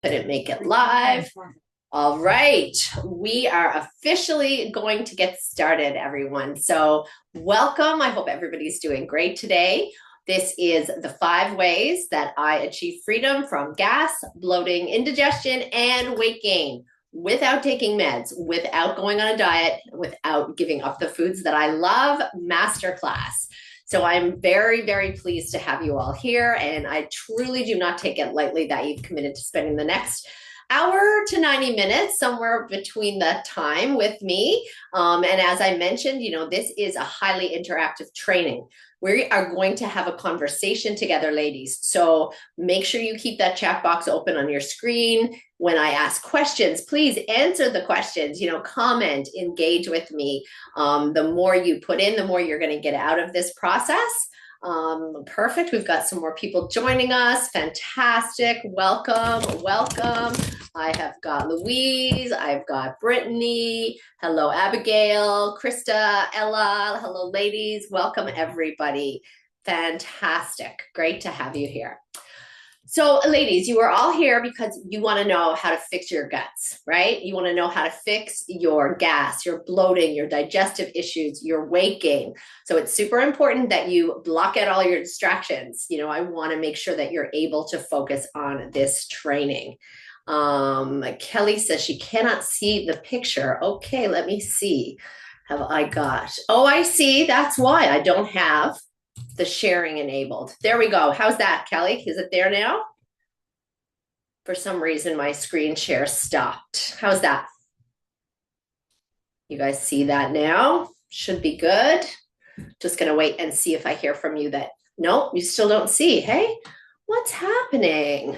Couldn't make it live. All right, we are officially going to get started, everyone. So, welcome. I hope everybody's doing great today. This is the 5 ways that I achieve freedom from gas, bloating, indigestion, and weight gain without taking meds, without going on a diet, without giving up the foods that I love. Masterclass. So I'm very, very pleased to have you all here. And I truly do not take it lightly that you've committed to spending the next hour to 90 minutes, somewhere between that time with me. And as I mentioned, this is a highly interactive training. We are going to have a conversation together, ladies. So make sure you keep that chat box open on your screen. When I ask questions, please answer the questions, comment, engage with me. The more you put in, the more you're going to get out of this process. Perfect. We've got some more people joining us. Fantastic. Welcome. Welcome. I have got Louise. I've got Brittany. Hello, Abigail, Krista, Ella. Hello, ladies. Welcome, everybody. Fantastic. Great to have you here. So, ladies, you are all here because you want to know how to fix your guts, right? You want to know how to fix your gas, your bloating, your digestive issues, your weight gain. So it's super important that you block out all your distractions. I want to make sure that you're able to focus on this training. Kelly says she cannot see the picture. Okay, let me see. Have I got? Oh, I see. That's why I don't have the sharing enabled. There we go. How's that, Kelly? Is it there now? For some reason, my screen share stopped. How's that? You guys see that now? Should be good. Just going to wait and see if I hear from you that, no, you still don't see. Hey, what's happening?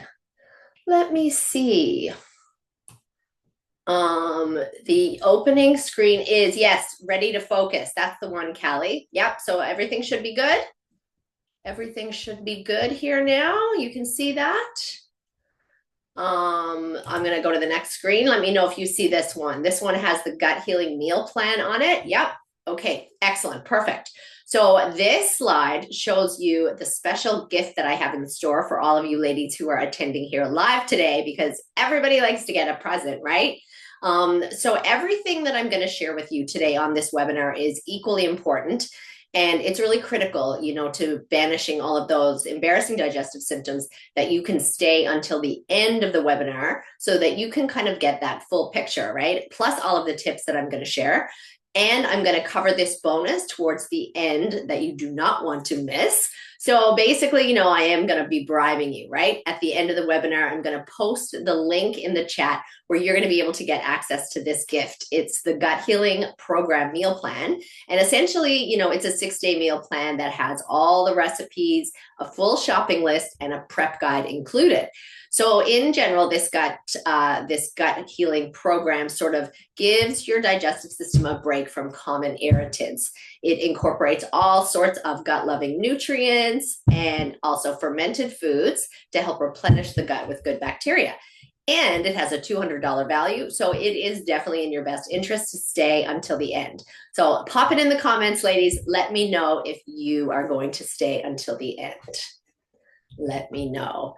Let me see. The opening screen is, yes, ready to focus. That's the one, Callie. Yep, so everything should be good. Everything should be good here now. You can see that. I'm going to go to the next screen. Let me know if you see this one. This one has the gut healing meal plan on it. Yep. Okay, excellent. Perfect. So this slide shows you the special gift that I have in store for all of you ladies who are attending here live today, because everybody likes to get a present, right? So everything that I'm going to share with you today on this webinar is equally important. And it's really critical, to banishing all of those embarrassing digestive symptoms, that you can stay until the end of the webinar so that you can kind of get that full picture, right? Plus all of the tips that I'm going to share. And I'm going to cover this bonus towards the end that you do not want to miss. So basically, I am going to be bribing you, right? At the end of the webinar, I'm going to post the link in the chat where you're going to be able to get access to this gift. It's the Gut Healing Program Meal Plan. And essentially, it's a 6-day meal plan that has all the recipes, a full shopping list, and a prep guide included. So in general, this gut healing program sort of gives your digestive system a break from common irritants. It incorporates all sorts of gut-loving nutrients and also fermented foods to help replenish the gut with good bacteria. And it has a $200 value, so it is definitely in your best interest to stay until the end. So pop it in the comments, ladies. Let me know if you are going to stay until the end. Let me know.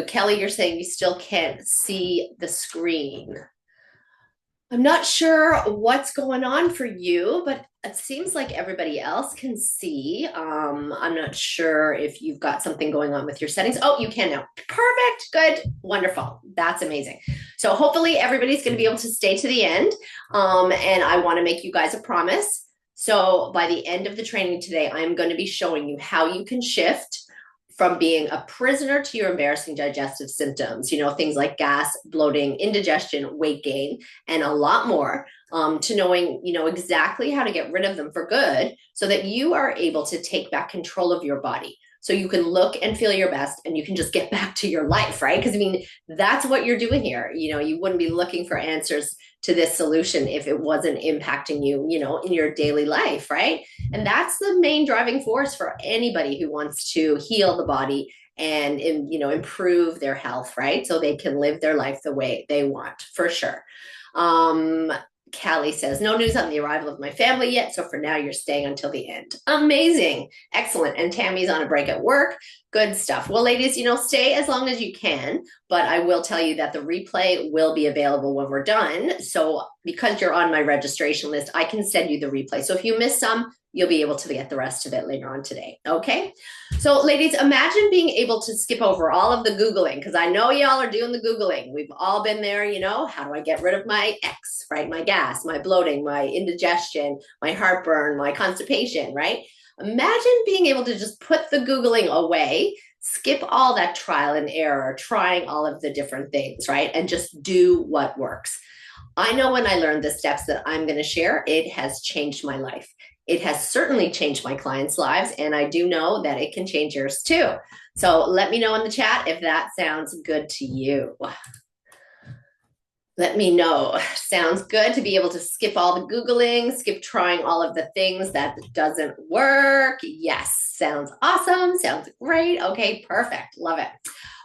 Kelly, you're saying you still can't see the screen. I'm not sure what's going on for you, but it seems like everybody else can see. I'm not sure if you've got something going on with your settings. Oh, you can now. Perfect. Good. Wonderful. That's amazing. So hopefully everybody's going to be able to stay to the end. And I want to make you guys a promise. So by the end of the training today, I'm going to be showing you how you can shift from being a prisoner to your embarrassing digestive symptoms, things like gas, bloating, indigestion, weight gain, and a lot more, to knowing, exactly how to get rid of them for good so that you are able to take back control of your body. So you can look and feel your best and you can just get back to your life, right? Because that's what you're doing here. You wouldn't be looking for answers to this solution if it wasn't impacting you, in your daily life, right? And that's the main driving force for anybody who wants to heal the body and improve their health, right? So they can live their life the way they want, for sure. Callie says, no news on the arrival of my family yet. So for now, you're staying until the end. Amazing. Excellent. And Tammy's on a break at work. Good stuff. Well, ladies, stay as long as you can, but I will tell you that the replay will be available when we're done. So because you're on my registration list, I can send you the replay. So if you miss some, you'll be able to get the rest of it later on today. Okay. So ladies, imagine being able to skip over all of the Googling, because I know y'all are doing the Googling. We've all been there, how do I get rid of my X, right? My gas, my bloating, my indigestion, my heartburn, my constipation, right? Imagine being able to just put the Googling away, skip all that trial and error, trying all of the different things, right? And just do what works. I know when I learned the steps that I'm going to share, it has changed my life. It has certainly changed my clients' lives, and I do know that it can change yours too. So let me know in the chat if that sounds good to you. Let me know. Sounds good to be able to skip all the Googling, skip trying all of the things that doesn't work. Yes, sounds awesome. Sounds great. Okay, perfect. Love it.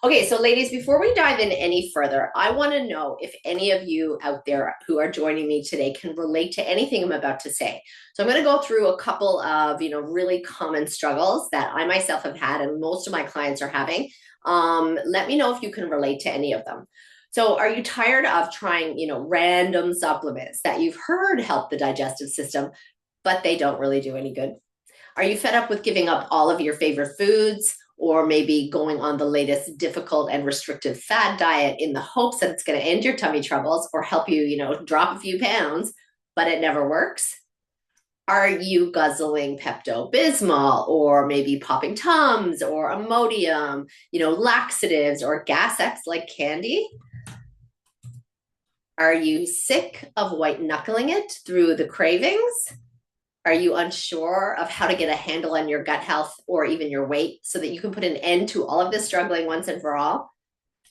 Okay, so ladies, before we dive in any further, I want to know if any of you out there who are joining me today can relate to anything I'm about to say. So I'm going to go through a couple of, really common struggles that I myself have had and most of my clients are having. Let me know if you can relate to any of them. So are you tired of trying, random supplements that you've heard help the digestive system, but they don't really do any good? Are you fed up with giving up all of your favorite foods, or maybe going on the latest difficult and restrictive fad diet in the hopes that it's going to end your tummy troubles or help you, drop a few pounds, but it never works? Are you guzzling Pepto-Bismol or maybe popping Tums or Imodium, laxatives or Gas X like candy? Are you sick of white knuckling it through the cravings? Are you unsure of how to get a handle on your gut health or even your weight so that you can put an end to all of this struggling once and for all?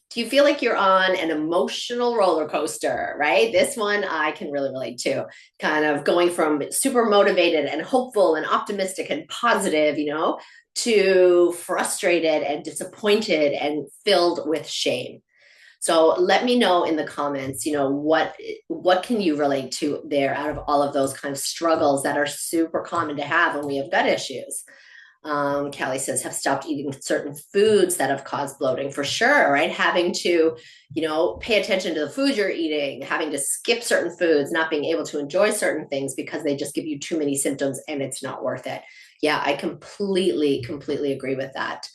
Do you feel like you're on an emotional roller coaster, right? This one I can really relate to, kind of going from super motivated and hopeful and optimistic and positive, to frustrated and disappointed and filled with shame. So let me know in the comments, what can you relate to there out of all of those kind of struggles that are super common to have when we have gut issues. Callie says, have stopped eating certain foods that have caused bloating, for sure, right? Having to, pay attention to the food you're eating, having to skip certain foods, not being able to enjoy certain things because they just give you too many symptoms and it's not worth it. Yeah, I completely agree with that.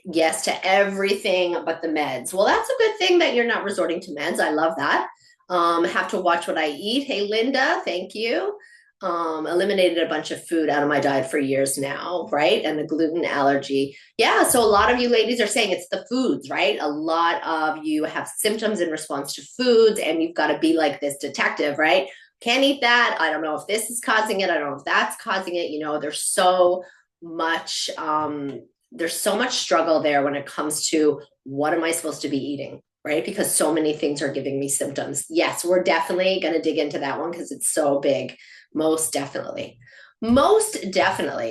Yes to everything but the meds. Well, that's a good thing that you're not resorting to meds. I love that. Have to watch what I eat. Hey, Linda, thank you. Eliminated a bunch of food out of my diet for years now, right? And the gluten allergy. Yeah, so a lot of you ladies are saying it's the foods, right? A lot of you have symptoms in response to foods and you've got to be like this detective, right? Can't eat that. I don't know if this is causing it. I don't know if that's causing it. There's so much struggle there when it comes to what am I supposed to be eating, right? Because so many things are giving me symptoms. Yes, we're definitely going to dig into that one because it's so big. Most definitely.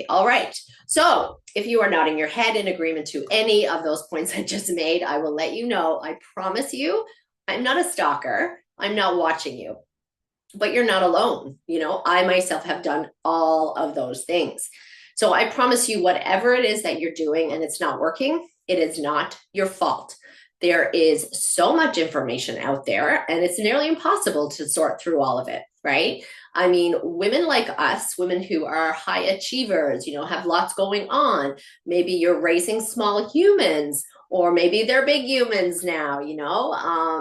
All right. So if you are nodding your head in agreement to any of those points I just made, I will let you know. I promise you, I'm not a stalker. I'm not watching you, but you're not alone. I myself have done all of those things. So I promise you, whatever it is that you're doing and it's not working, it is not your fault. There is so much information out there and it's nearly impossible to sort through all of it, right? I mean, women like us, women who are high achievers, have lots going on. Maybe you're raising small humans, or maybe they're big humans now,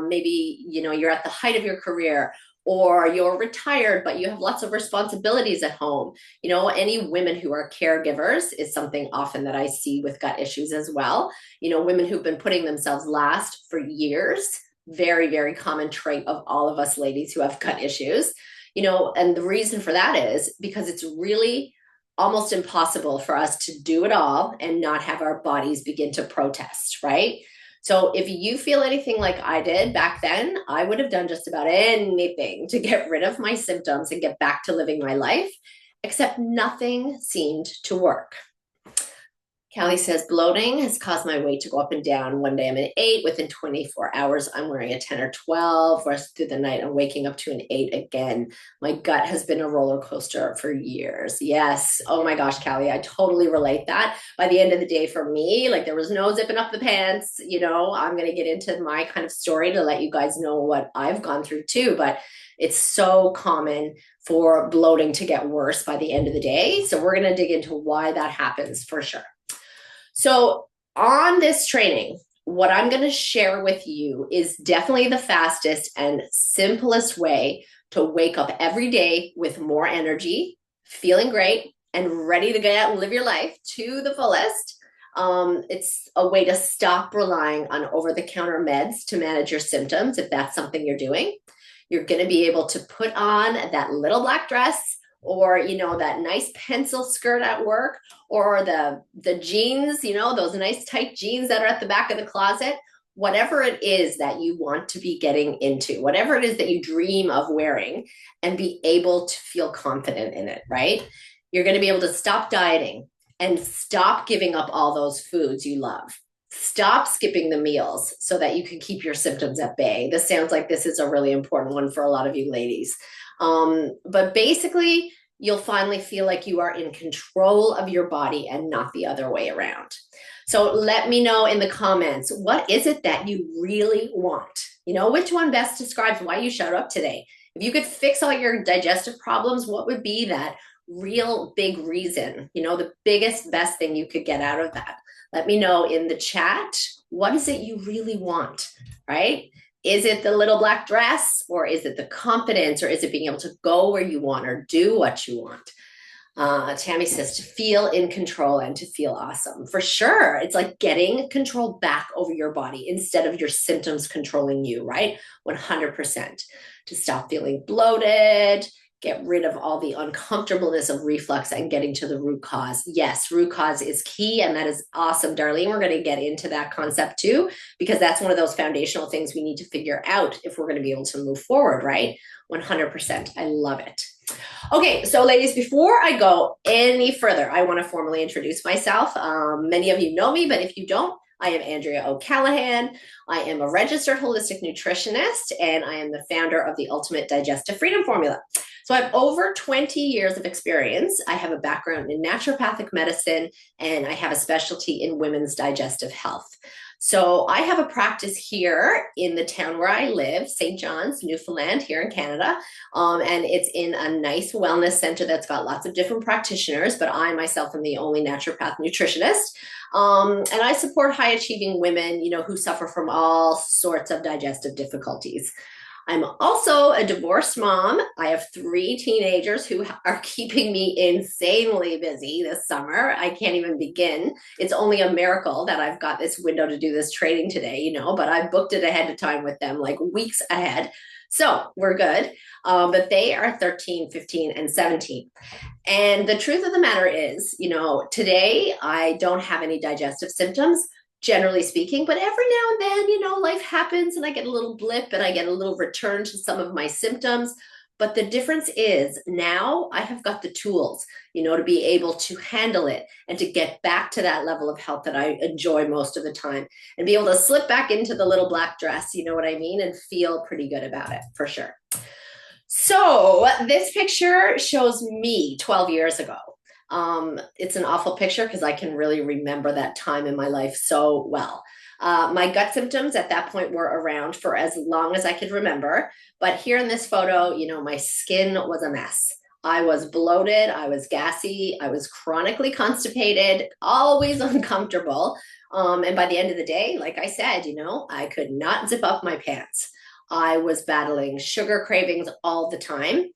maybe, you're at the height of your career, or you're retired, but you have lots of responsibilities at home. Any women who are caregivers is something often that I see with gut issues as well. Women who've been putting themselves last for years, very, very common trait of all of us ladies who have gut issues. And the reason for that is because it's really almost impossible for us to do it all and not have our bodies begin to protest, right? So if you feel anything like I did back then, I would have done just about anything to get rid of my symptoms and get back to living my life, except nothing seemed to work. Callie says bloating has caused my weight to go up and down. One day I'm an 8. Within 24 hours, I'm wearing a 10 or 12. Rest through the night, I'm waking up to an 8 again. My gut has been a roller coaster for years. Yes. Oh my gosh, Callie, I totally relate that. By the end of the day, for me, like there was no zipping up the pants. I'm going to get into my kind of story to let you guys know what I've gone through too. But it's so common for bloating to get worse by the end of the day. So we're going to dig into why that happens for sure. So on this training, what I'm going to share with you is definitely the fastest and simplest way to wake up every day with more energy, feeling great, and ready to get out and live your life to the fullest. It's a way to stop relying on over-the-counter meds to manage your symptoms if that's something you're doing. You're going to be able to put on that little black dress or that nice pencil skirt at work, or the jeans, those nice tight jeans that are at the back of the closet. Whatever it is that you want to be getting into, whatever it is that you dream of wearing, and be able to feel confident in it, right? You're going to be able to stop dieting and stop giving up all those foods you love. Stop skipping the meals so that you can keep your symptoms at bay. This sounds like this is a really important one for a lot of you ladies. But basically, you'll finally feel like you are in control of your body and not the other way around. So let me know in the comments, what is it that you really want? Which one best describes why you showed up today? If you could fix all your digestive problems, what would be that real big reason? The biggest, best thing you could get out of that. Let me know in the chat, what is it you really want, right? Is it the little black dress, or is it the confidence, or is it being able to go where you want or do what you want? Tammy says to feel in control and to feel awesome. For sure. It's like getting control back over your body instead of your symptoms controlling you, right? 100%. To stop feeling bloated, get rid of all the uncomfortableness of reflux and getting to the root cause. Yes, root cause is key, and that is awesome, Darlene. We're going to get into that concept too, because that's one of those foundational things we need to figure out if we're going to be able to move forward, right? 100%. I love it. Okay, so ladies, before I go any further, I want to formally introduce myself. Many of you know me, but if you don't, I am Andrea O'Callaghan. I am a registered holistic nutritionist, and I am the founder of the Ultimate Digestive Freedom Formula. So I have over 20 years of experience. I have a background in naturopathic medicine, and I have a specialty in women's digestive health. So I have a practice here in the town where I live, St. John's, Newfoundland, here in Canada. And it's in a nice wellness center that's got lots of different practitioners, but I myself am the only naturopath nutritionist. And I support high achieving women, who suffer from all sorts of digestive difficulties. I'm also a divorced mom. I have 3 teenagers who are keeping me insanely busy this summer. I can't even begin. It's only a miracle that I've got this window to do this training today, but I booked it ahead of time with them, like weeks ahead. So we're good. But they are 13, 15, and 17. And the truth of the matter is, today I don't have any digestive symptoms, generally speaking, but every now and then, life happens and I get a little blip and I get a little return to some of my symptoms. But the difference is now I have got the tools, to be able to handle it and to get back to that level of health that I enjoy most of the time and be able to slip back into the little black dress, you know what I mean, and feel pretty good about it for sure. So this picture shows me 12 years ago. It's an awful picture because I can really remember that time in my life so well. My gut symptoms at that point were around for as long as I could remember. But here in this photo, my skin was a mess. I was bloated, I was gassy, I was chronically constipated, always uncomfortable. And by the end of the day, like I said, I could not zip up my pants. I was battling sugar cravings all the time,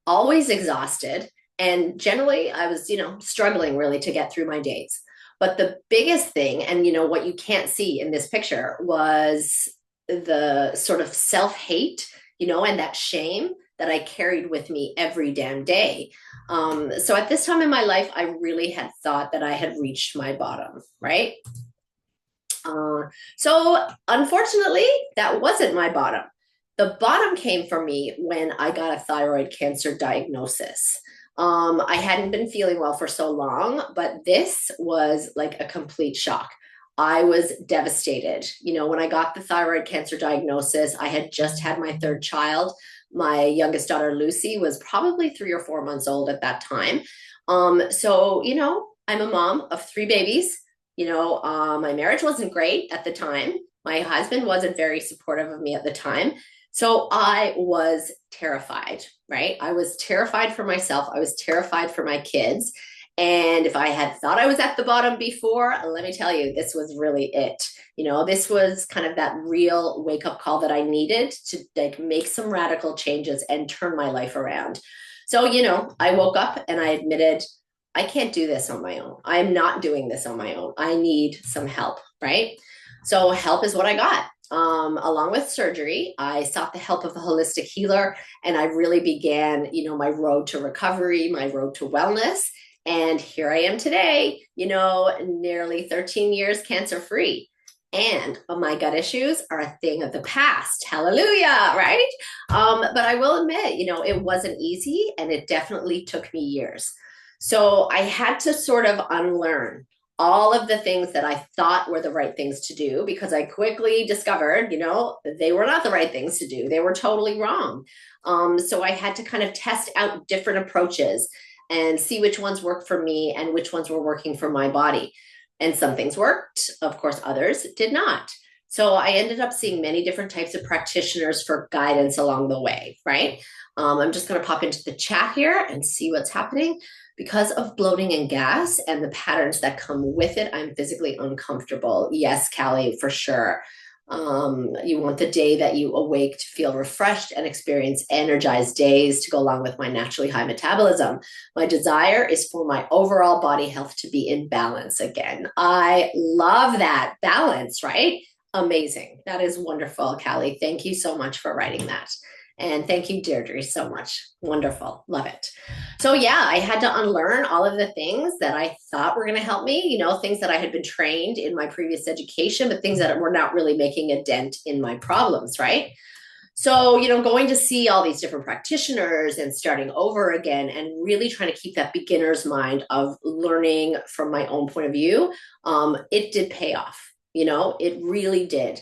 always exhausted. And generally, I was, struggling really to get through my days. But the biggest thing, and what you can't see in this picture, was the sort of self-hate, and that shame that I carried with me every damn day. So at this time in my life, I really had thought that I had reached my bottom, right? So unfortunately, that wasn't my bottom. The bottom came for me when I got a thyroid cancer diagnosis. I hadn't been feeling well for so long, but this was like a complete shock. I was devastated. You know, when I got the thyroid cancer diagnosis, I had just had my third child. My youngest daughter, Lucy, was probably 3 or 4 months old at that time. So, you know, I'm a mom of 3 babies. You know, my marriage wasn't great at the time. My husband wasn't very supportive of me at the time. So I was terrified, right? I was terrified for myself. I was terrified for my kids. And if I had thought I was at the bottom before, let me tell you, this was really it. You know, this was kind of that real wake up call that I needed to like make some radical changes and turn my life around. So, you know, I woke up and I admitted, I can't do this on my own. I'm not doing this on my own. I need some help, right? So, help is what I got. Along with surgery, I sought the help of a holistic healer, and I really began, you know, my road to recovery, my road to wellness. And here I am today, you know, nearly 13 years cancer free. And my gut issues are a thing of the past. Hallelujah, right? But I will admit, you know, it wasn't easy and it definitely took me years. So I had to sort of unlearn all of the things that I thought were the right things to do because I quickly discovered, you know, they were not the right things to do. They were totally wrong. So I had to kind of test out different approaches and see which ones worked for me and which ones were working for my body. And some things worked, of course, others did not. So I ended up seeing many different types of practitioners for guidance along the way, right? I'm just going to pop into the chat here and see what's happening. Because of bloating and gas and the patterns that come with it, I'm physically uncomfortable. Yes, Callie, for sure. You want the day that you awake to feel refreshed and experience energized days to go along with my naturally high metabolism. My desire is for my overall body health to be in balance again. I love that balance, right? Amazing. That is wonderful, Callie. Thank you so much for writing that. And thank you, Deirdre, so much. Wonderful. Love it. So, yeah, I had to unlearn all of the things that I thought were going to help me, you know, things that I had been trained in my previous education, but things that were not really making a dent in my problems, right? So, you know, going to see all these different practitioners and starting over again and really trying to keep that beginner's mind of learning from my own point of view, it did pay off. You know, it really did.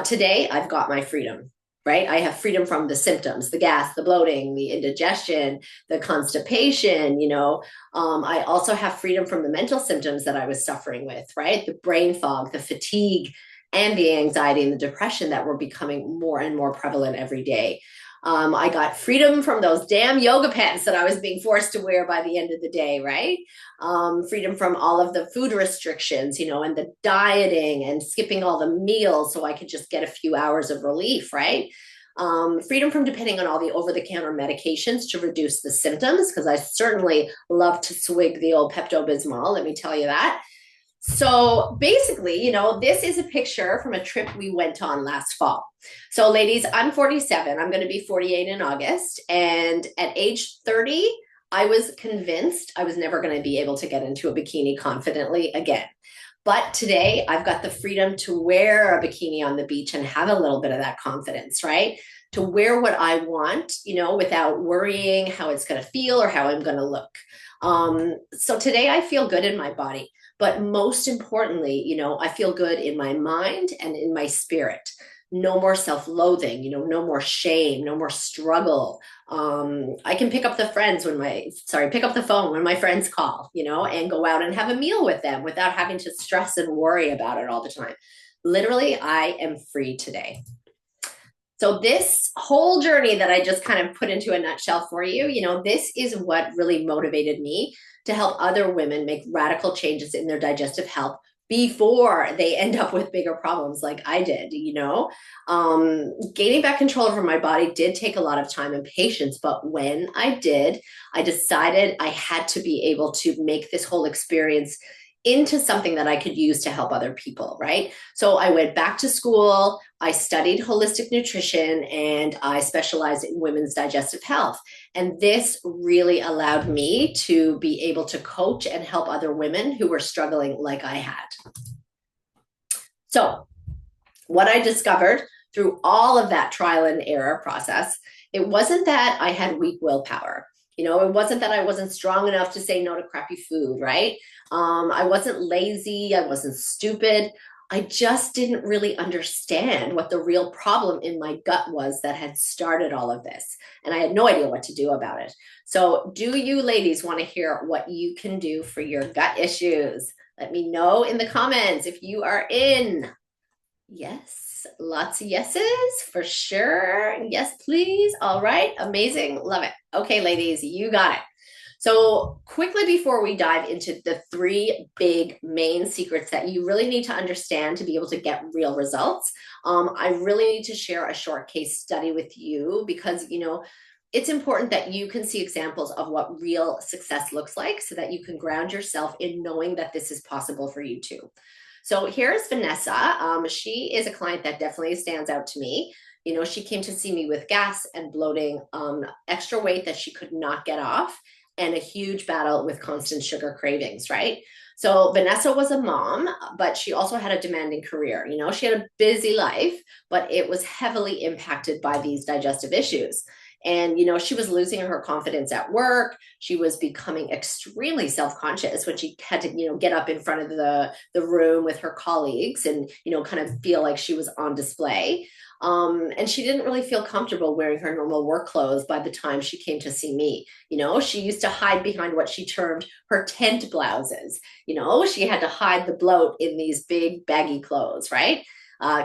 Today, I've got my freedom. Right? I have freedom from the symptoms, the gas, the bloating, the indigestion, the constipation, you know. I also have freedom from the mental symptoms that I was suffering with, right? The brain fog, the fatigue, and the anxiety and the depression that were becoming more and more prevalent every day. I got freedom from those damn yoga pants that I was being forced to wear by the end of the day, right? Freedom from all of the food restrictions, you know, and the dieting and skipping all the meals so I could just get a few hours of relief, right? Freedom from depending on all the over-the-counter medications to reduce the symptoms, because I certainly love to swig the old Pepto-Bismol, let me tell you that. So basically, you know, this is a picture from a trip we went on last fall. So ladies, I'm 47. I'm going to be 48 in August. And at age 30, I was convinced I was never going to be able to get into a bikini confidently again. But today I've got the freedom to wear a bikini on the beach and have a little bit of that confidence, right? To wear what I want, you know, without worrying how it's going to feel or how I'm going to look. So today I feel good in my body. But most importantly, you know, I feel good in my mind and in my spirit. No more self-loathing, you know, no more shame, no more struggle. I can pick up the phone when my friends call, you know, and go out and have a meal with them without having to stress and worry about it all the time. Literally, I am free today. So this whole journey that I just kind of put into a nutshell for you, you know, this is what really motivated me to help other women make radical changes in their digestive health before they end up with bigger problems like I did, you know. Gaining back control over my body did take a lot of time and patience, but when I did, I decided I had to be able to make this whole experience into something that I could use to help other people, right? So I went back to school, I studied holistic nutrition, and I specialized in women's digestive health. And this really allowed me to be able to coach and help other women who were struggling like I had. So what I discovered through all of that trial and error process, it wasn't that I had weak willpower. You know, it wasn't that I wasn't strong enough to say no to crappy food, right? I wasn't lazy. I wasn't stupid. I just didn't really understand what the real problem in my gut was that had started all of this. And I had no idea what to do about it. So, do you ladies want to hear what you can do for your gut issues? Let me know in the comments if you are in. Yes, lots of yeses for sure. Yes, please. All right, amazing. Love it. Okay, ladies, you got it. So, quickly before we dive into the three big main secrets that you really need to understand to be able to get real results, I really need to share a short case study with you because, you know, it's important that you can see examples of what real success looks like so that you can ground yourself in knowing that this is possible for you too. So here's Vanessa. She is a client that definitely stands out to me. You know, she came to see me with gas and bloating, extra weight that she could not get off, and a huge battle with constant sugar cravings, right? So Vanessa was a mom, but she also had a demanding career. You know, she had a busy life, but it was heavily impacted by these digestive issues. And, you know, she was losing her confidence at work. She was becoming extremely self-conscious when she had to, you know, get up in front of the room with her colleagues and, you know, kind of feel like she was on display. And she didn't really feel comfortable wearing her normal work clothes by the time she came to see me. You know, she used to hide behind what she termed her tent blouses. You know, she had to hide the bloat in these big baggy clothes, right?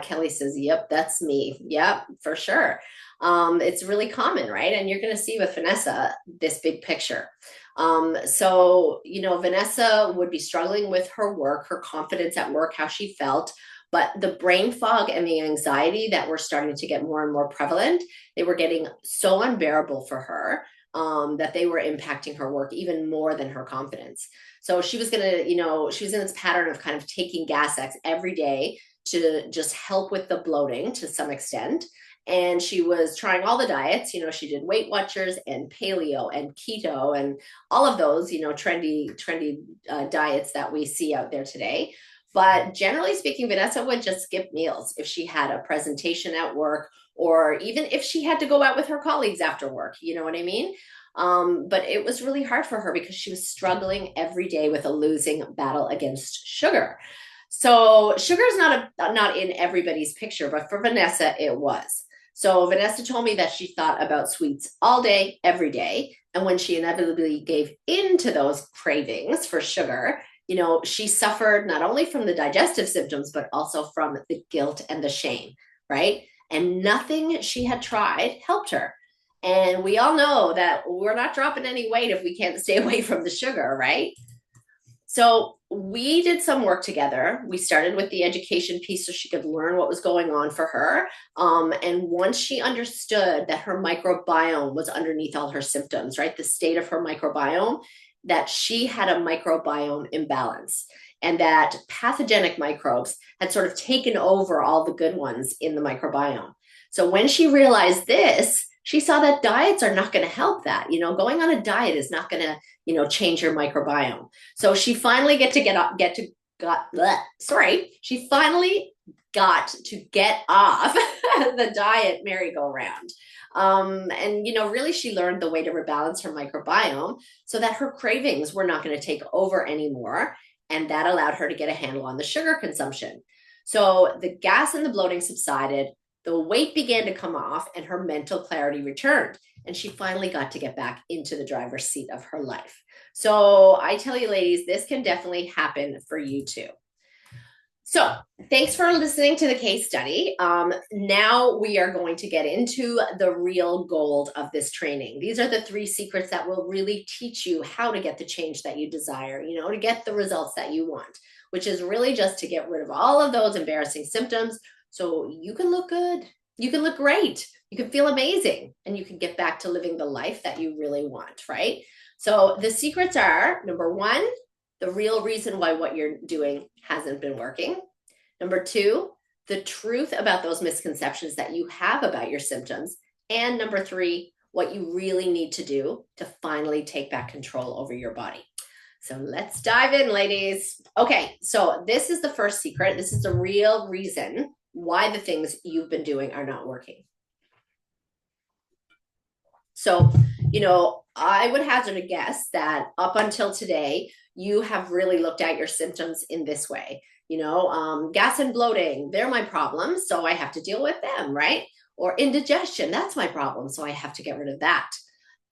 Kelly says, yep, that's me. Yep, for sure. It's really common, right? And you're going to see with Vanessa this big picture. So, you know, Vanessa would be struggling with her work, her confidence at work, how she felt. But the brain fog and the anxiety that were starting to get more and more prevalent, they were getting so unbearable for her that they were impacting her work even more than her confidence. So she was going to, you know, she was in this pattern of kind of taking gas X every day to just help with the bloating to some extent. And she was trying all the diets. You know, she did Weight Watchers and paleo and keto and all of those, you know, trendy diets that we see out there today. But generally speaking, Vanessa would just skip meals if she had a presentation at work, or even if she had to go out with her colleagues after work. You know what I mean? But it was really hard for her because she was struggling every day with a losing battle against sugar. So sugar is not in everybody's picture, but for Vanessa, it was. So Vanessa told me that she thought about sweets all day, every day. And when she inevitably gave in to those cravings for sugar, you know, she suffered not only from the digestive symptoms, but also from the guilt and the shame, right? And nothing she had tried helped her. And we all know that we're not dropping any weight if we can't stay away from the sugar, right? So we did some work together. We started with the education piece so she could learn what was going on for her. And once she understood that her microbiome was underneath all her symptoms, right? The state of her microbiome, that she had a microbiome imbalance and that pathogenic microbes had sort of taken over all the good ones in the microbiome. So when she realized this, she saw that diets are not going to help that. You know, going on a diet is not going to, you know, change your microbiome. So she finally she finally got to get off the diet merry-go-round. And, you know, really she learned the way to rebalance her microbiome so that her cravings were not going to take over anymore. And that allowed her to get a handle on the sugar consumption. So the gas and the bloating subsided, the weight began to come off, and her mental clarity returned. And she finally got to get back into the driver's seat of her life. So I tell you, ladies, this can definitely happen for you too. So thanks for listening to the case study. Now we are going to get into the real gold of this training. These are the three secrets that will really teach you how to get the change that you desire, you know, to get the results that you want, which is really just to get rid of all of those embarrassing symptoms so you can look good, you can look great, you can feel amazing, and you can get back to living the life that you really want, right? So the secrets are, number one, the real reason why what you're doing hasn't been working. Number two, the truth about those misconceptions that you have about your symptoms. And number three, what you really need to do to finally take back control over your body. So let's dive in, ladies. Okay, so this is the first secret. This is the real reason why the things you've been doing are not working. So I would hazard a guess that up until today, you have really looked at your symptoms in this way. Gas and bloating, they're my problems, so I have to deal with them, right? Or indigestion, that's my problem, so I have to get rid of that.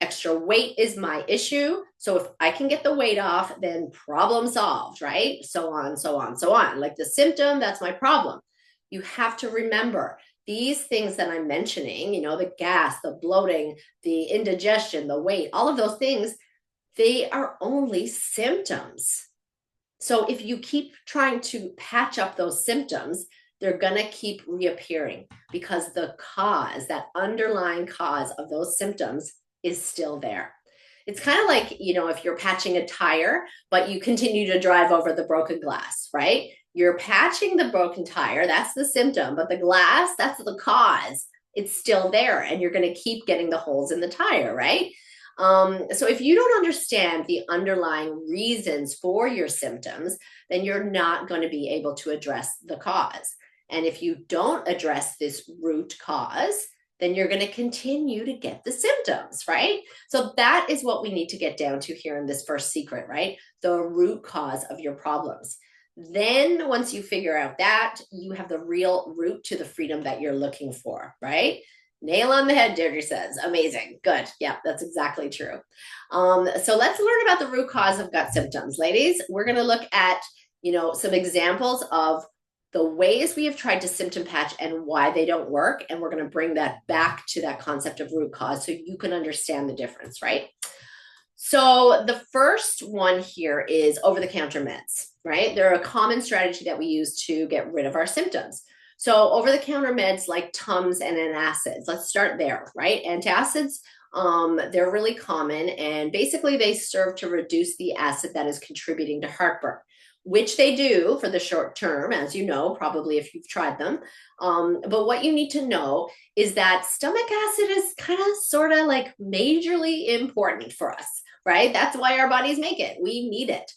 Extra weight is my issue, so if I can get the weight off, then problem solved, right? So on, so on, so on. Like the symptom, that's my problem. You have to remember these things that I'm mentioning, the gas, the bloating, the indigestion, the weight, all of those things, they are only symptoms. So if you keep trying to patch up those symptoms, they're going to keep reappearing because the cause, that underlying cause of those symptoms is still there. It's kind of like, if you're patching a tire, but you continue to drive over the broken glass, right? You're patching the broken tire, that's the symptom, but the glass, that's the cause. It's still there, and you're going to keep getting the holes in the tire, right? So if you don't understand the underlying reasons for your symptoms, then you're not going to be able to address the cause. And if you don't address this root cause, then you're going to continue to get the symptoms, right? So that is what we need to get down to here in this first secret, right? The root cause of your problems. Then once you figure out that, you have the real route to the freedom that you're looking for, right? Nail on the head, Deirdre says. Amazing. Good. Yeah, that's exactly true. So let's learn about the root cause of gut symptoms. Ladies, we're going to look at, some examples of the ways we have tried to symptom patch and why they don't work. And we're going to bring that back to that concept of root cause so you can understand the difference, right? So the first one here is over-the-counter meds, right? They're a common strategy that we use to get rid of our symptoms. So over-the-counter meds like Tums and antacids, let's start there, right? Antacids, they're really common, and basically they serve to reduce the acid that is contributing to heartburn, which they do for the short term, as you know, probably if you've tried them. But what you need to know is that stomach acid is kind of sort of like majorly important for us, right? That's why our bodies make it. We need it.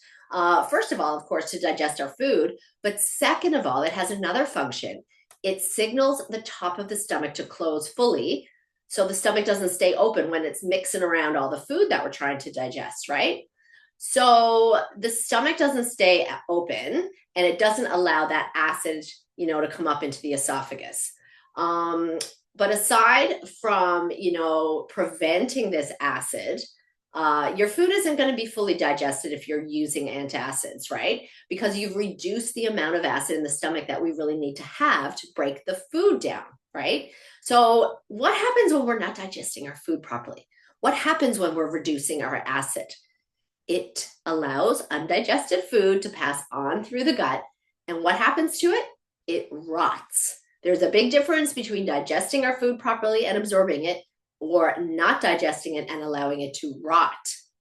First of all, of course, to digest our food, but second of all, it has another function. It signals the top of the stomach to close fully, so the stomach doesn't stay open when it's mixing around all the food that we're trying to digest, right? So the stomach doesn't stay open, and it doesn't allow that acid, to come up into the esophagus. But aside from, preventing this acid, your food isn't going to be fully digested if you're using antacids, right? Because you've reduced the amount of acid in the stomach that we really need to have to break the food down, right? So what happens when we're not digesting our food properly? What happens when we're reducing our acid? It allows undigested food to pass on through the gut. And what happens to it? It rots. There's a big difference between digesting our food properly and absorbing it, or not digesting it and allowing it to rot,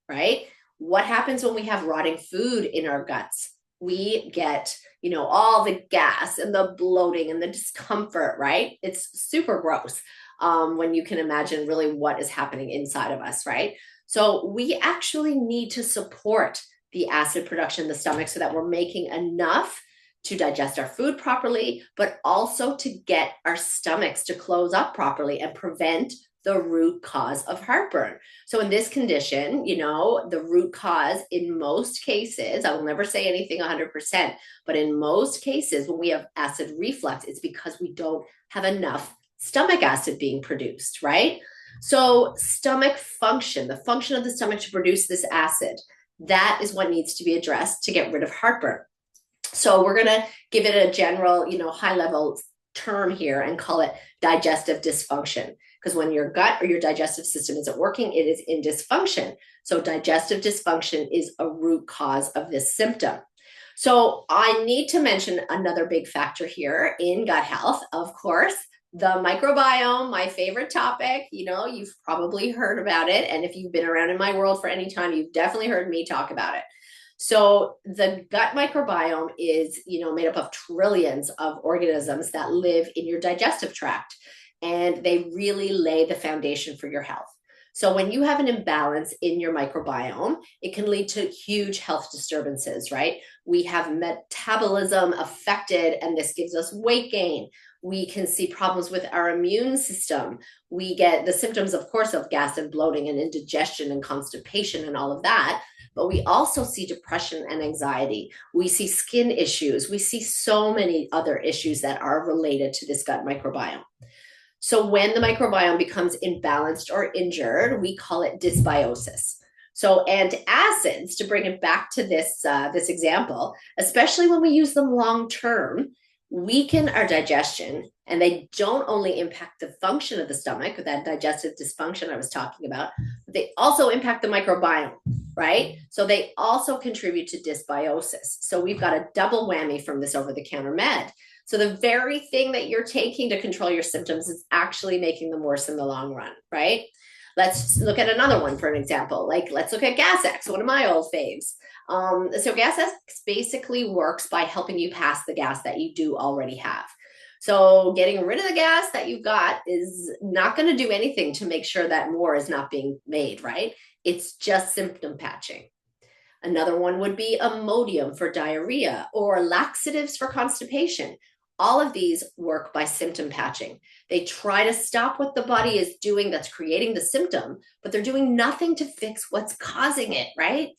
right? What happens when we have rotting food in our guts? We get, all the gas and the bloating and the discomfort, right? It's super gross when you can imagine really what is happening inside of us, right? So we actually need to support the acid production in the stomach so that we're making enough to digest our food properly, but also to get our stomachs to close up properly and prevent the root cause of heartburn. So in this condition, the root cause in most cases, I will never say anything 100%, but in most cases, when we have acid reflux, it's because we don't have enough stomach acid being produced, right? So stomach function, the function of the stomach to produce this acid, that is what needs to be addressed to get rid of heartburn. So we're going to give it a general, high level term here and call it digestive dysfunction. Because when your gut or your digestive system isn't working, it is in dysfunction. So digestive dysfunction is a root cause of this symptom. So I need to mention another big factor here in gut health, of course, the microbiome, my favorite topic. You've probably heard about it. And if you've been around in my world for any time, you've definitely heard me talk about it. So the gut microbiome is, made up of trillions of organisms that live in your digestive tract, and they really lay the foundation for your health. So when you have an imbalance in your microbiome, it can lead to huge health disturbances, right? We have metabolism affected, and this gives us weight gain. We can see problems with our immune system. We get the symptoms, of course, of gas and bloating and indigestion and constipation and all of that. But we also see depression and anxiety. We see skin issues. We see so many other issues that are related to this gut microbiome. So when the microbiome becomes imbalanced or injured, we call it dysbiosis. So, and acids, to bring it back to this example, especially when we use them long term, weaken our digestion, and they don't only impact the function of the stomach, that digestive dysfunction I was talking about, but they also impact the microbiome, right? So they also contribute to dysbiosis. So we've got a double whammy from this over-the-counter med. So the very thing that you're taking to control your symptoms is actually making them worse in the long run, right? Let's look at another one for an example. Like, let's look at Gas X, one of my old faves. So Gas X basically works by helping you pass the gas that you do already have. So getting rid of the gas that you've got is not going to do anything to make sure that more is not being made, right? It's just symptom patching. Another one would be Imodium for diarrhea or laxatives for constipation. All of these work by symptom patching. They try to stop what the body is doing that's creating the symptom, but they're doing nothing to fix what's causing it, right?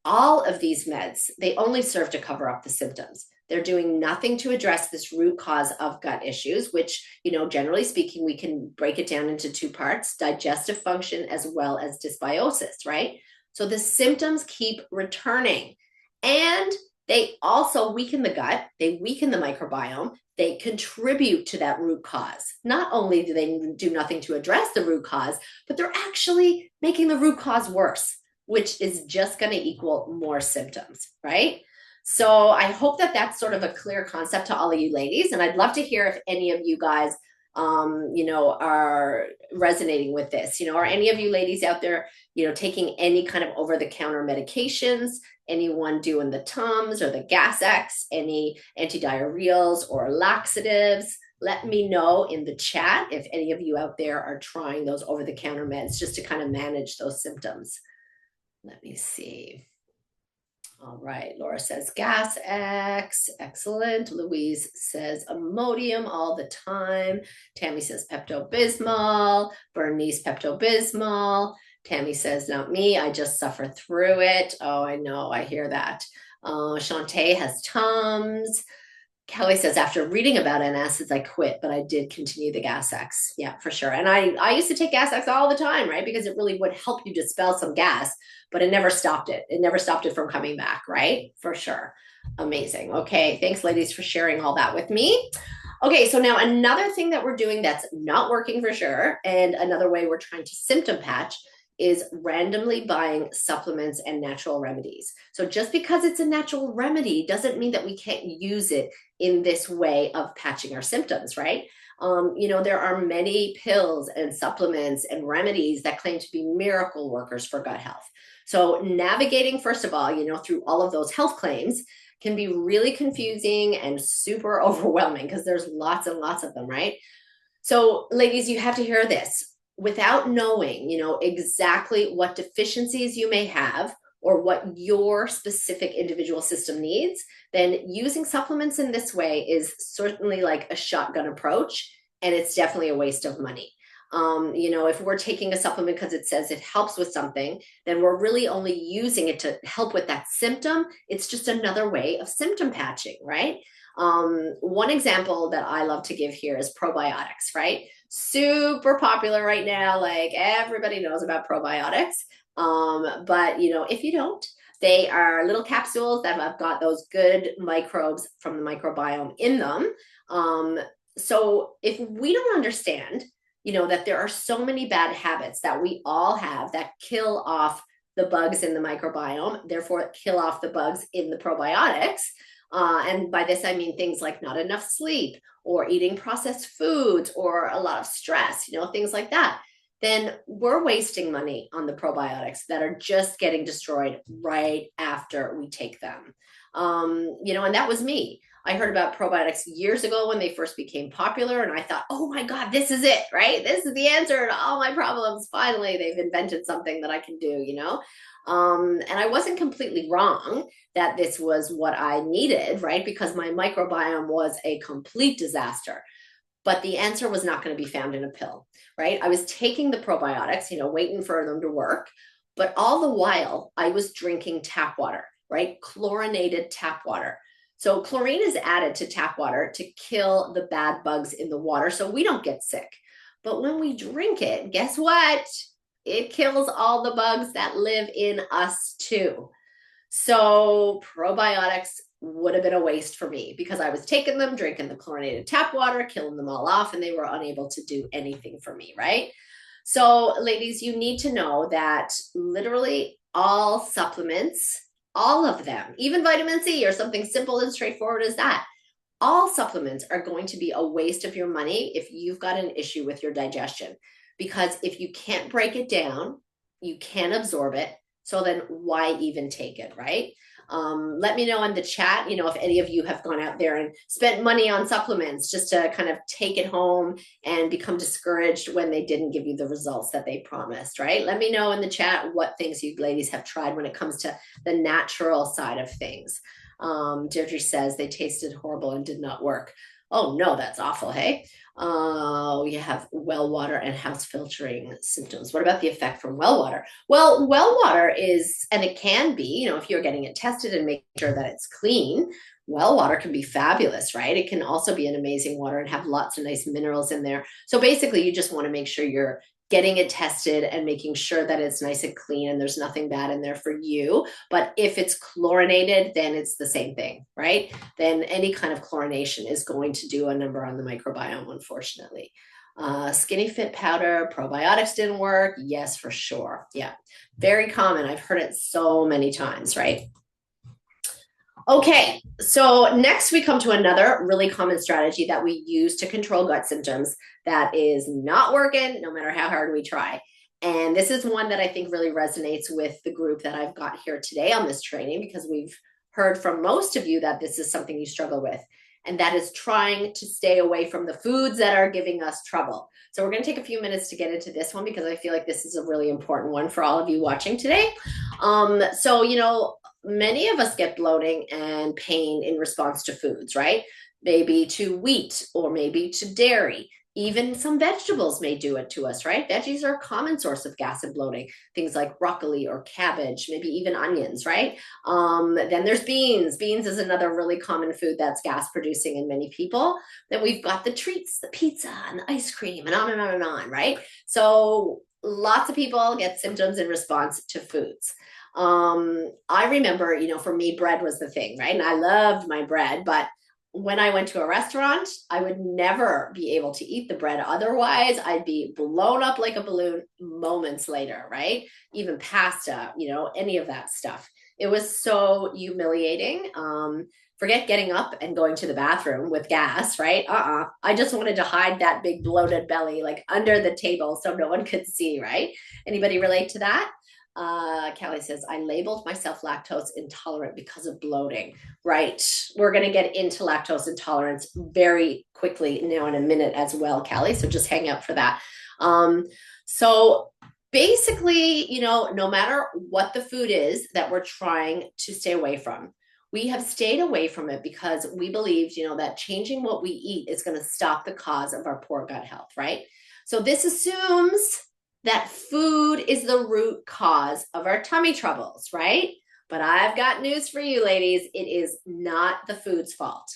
All of these meds, they only serve to cover up the symptoms. They're doing nothing to address this root cause of gut issues, which, generally speaking, we can break it down into two parts: digestive function as well as dysbiosis, right? So the symptoms keep returning, and they also weaken the gut, they weaken the microbiome, they contribute to that root cause. Not only do they do nothing to address the root cause, but they're actually making the root cause worse, which is just going to equal more symptoms, right? So I hope that that's sort of a clear concept to all of you ladies. And I'd love to hear if any of you guys, are resonating with this, or any of you ladies out there, taking any kind of over-the-counter medications, anyone doing the Tums or the Gas X, any antidiarrheals or laxatives. Let me know in the chat if any of you out there are trying those over-the-counter meds just to kind of manage those symptoms. Let me see. All right, Laura says Gas X, excellent. Louise says Imodium all the time. Tammy says Pepto-Bismol. Bernice, Pepto-Bismol. Tammy says, not me, I just suffer through it. Oh, I know, I hear that. Shantae has Tums. Kelly says, after reading about antacids, I quit, but I did continue the Gas X. Yeah, for sure. And I used to take Gas X all the time, right? Because it really would help you dispel some gas, but it never stopped it. It never stopped it from coming back, right? For sure. Amazing. Okay. Thanks, ladies, for sharing all that with me. Okay. So now another thing that we're doing that's not working for sure, and another way we're trying to symptom patch, is randomly buying supplements and natural remedies. So just because it's a natural remedy doesn't mean that we can't use it in this way of patching our symptoms, right? There are many pills and supplements and remedies that claim to be miracle workers for gut health. So navigating, first of all, through all of those health claims can be really confusing and super overwhelming because there's lots and lots of them, right? So ladies, you have to hear this. Without knowing, exactly what deficiencies you may have or what your specific individual system needs, then using supplements in this way is certainly like a shotgun approach, and it's definitely a waste of money. If we're taking a supplement because it says it helps with something, then we're really only using it to help with that symptom. It's just another way of symptom patching, right? One example that I love to give here is probiotics, right? Super popular right now. Like everybody knows about probiotics. But if you don't, they are little capsules that have got those good microbes from the microbiome in them. So if we don't understand, that there are so many bad habits that we all have that kill off the bugs in the microbiome, therefore kill off the bugs in the probiotics. And by this, I mean things like not enough sleep or eating processed foods or a lot of stress, things like that. Then we're wasting money on the probiotics that are just getting destroyed right after we take them. And that was me. I heard about probiotics years ago when they first became popular, and I thought, oh my God, this is it, right? This is the answer to all my problems. Finally, they've invented something that I can do, And I wasn't completely wrong that this was what I needed, right? Because my microbiome was a complete disaster. but the answer was not going to be found in a pill, right? I was taking the probiotics, waiting for them to work, but all the while I was drinking tap water, right? Chlorinated tap water. So chlorine is added to tap water to kill the bad bugs in the water so we don't get sick. But when we drink it, guess what? It kills all the bugs that live in us too. So probiotics would have been a waste for me because I was taking them, drinking the chlorinated tap water, killing them all off, and they were unable to do anything for me, right? So, ladies, you need to know that literally all supplements, all of them, even vitamin C or something simple and straightforward as that, all supplements are going to be a waste of your money if you've got an issue with your digestion. Because if you can't break it down, you can't absorb it. So then why even take it, right? Let me know in the chat, if any of you have gone out there and spent money on supplements just to kind of take it home and become discouraged when they didn't give you the results that they promised, right? Let me know in the chat what things you ladies have tried when it comes to the natural side of things. Deirdre says they tasted horrible and did not work. Oh no, that's awful. Hey, you have well water and house filtering symptoms. What about the effect from well water? Well, well water is, and it can be, if you're getting it tested and make sure that it's clean, well water can be fabulous, right? It can also be an amazing water and have lots of nice minerals in there. So basically you just want to make sure you're getting it tested and making sure that it's nice and clean and there's nothing bad in there for you. But if it's chlorinated, then it's the same thing, right? Then any kind of chlorination is going to do a number on the microbiome, unfortunately. Skinny Fit powder, probiotics didn't work. Yes, for sure. Yeah, very common. I've heard it so many times, right? Okay, so next we come to another really common strategy that we use to control gut symptoms that is not working no matter how hard we try. And this is one that I think really resonates with the group that I've got here today on this training, because we've heard from most of you that this is something you struggle with. And that is trying to stay away from the foods that are giving us trouble. So we're going to take a few minutes to get into this one because I feel like this is a really important one for all of you watching today. Many of us get bloating and pain in response to foods, right? Maybe to wheat or maybe to dairy. Even some vegetables may do it to us, right? Veggies are a common source of gas and bloating. Things like broccoli or cabbage, maybe even onions, right? Then there's beans. Beans is another really common food that's gas producing in many people. Then we've got the treats, the pizza and the ice cream and on and on and on, right? So lots of people get symptoms in response to foods. I remember, for me, bread was the thing, right? And I loved my bread, but when I went to a restaurant, I would never be able to eat the bread. Otherwise, I'd be blown up like a balloon moments later, right? Even pasta, any of that stuff. It was so humiliating. Forget getting up and going to the bathroom with gas, right? I just wanted to hide that big bloated belly like under the table so no one could see, right? Anybody relate to that? Callie says, I labeled myself lactose intolerant because of bloating. Right. We're going to get into lactose intolerance very quickly now in a minute as well, Callie. So just hang out for that. So basically, no matter what the food is that we're trying to stay away from, we have stayed away from it because we believed, that changing what we eat is going to stop the cause of our poor gut health, right? So this assumes that food is the root cause of our tummy troubles, right? But I've got news for you, ladies. It is not the food's fault.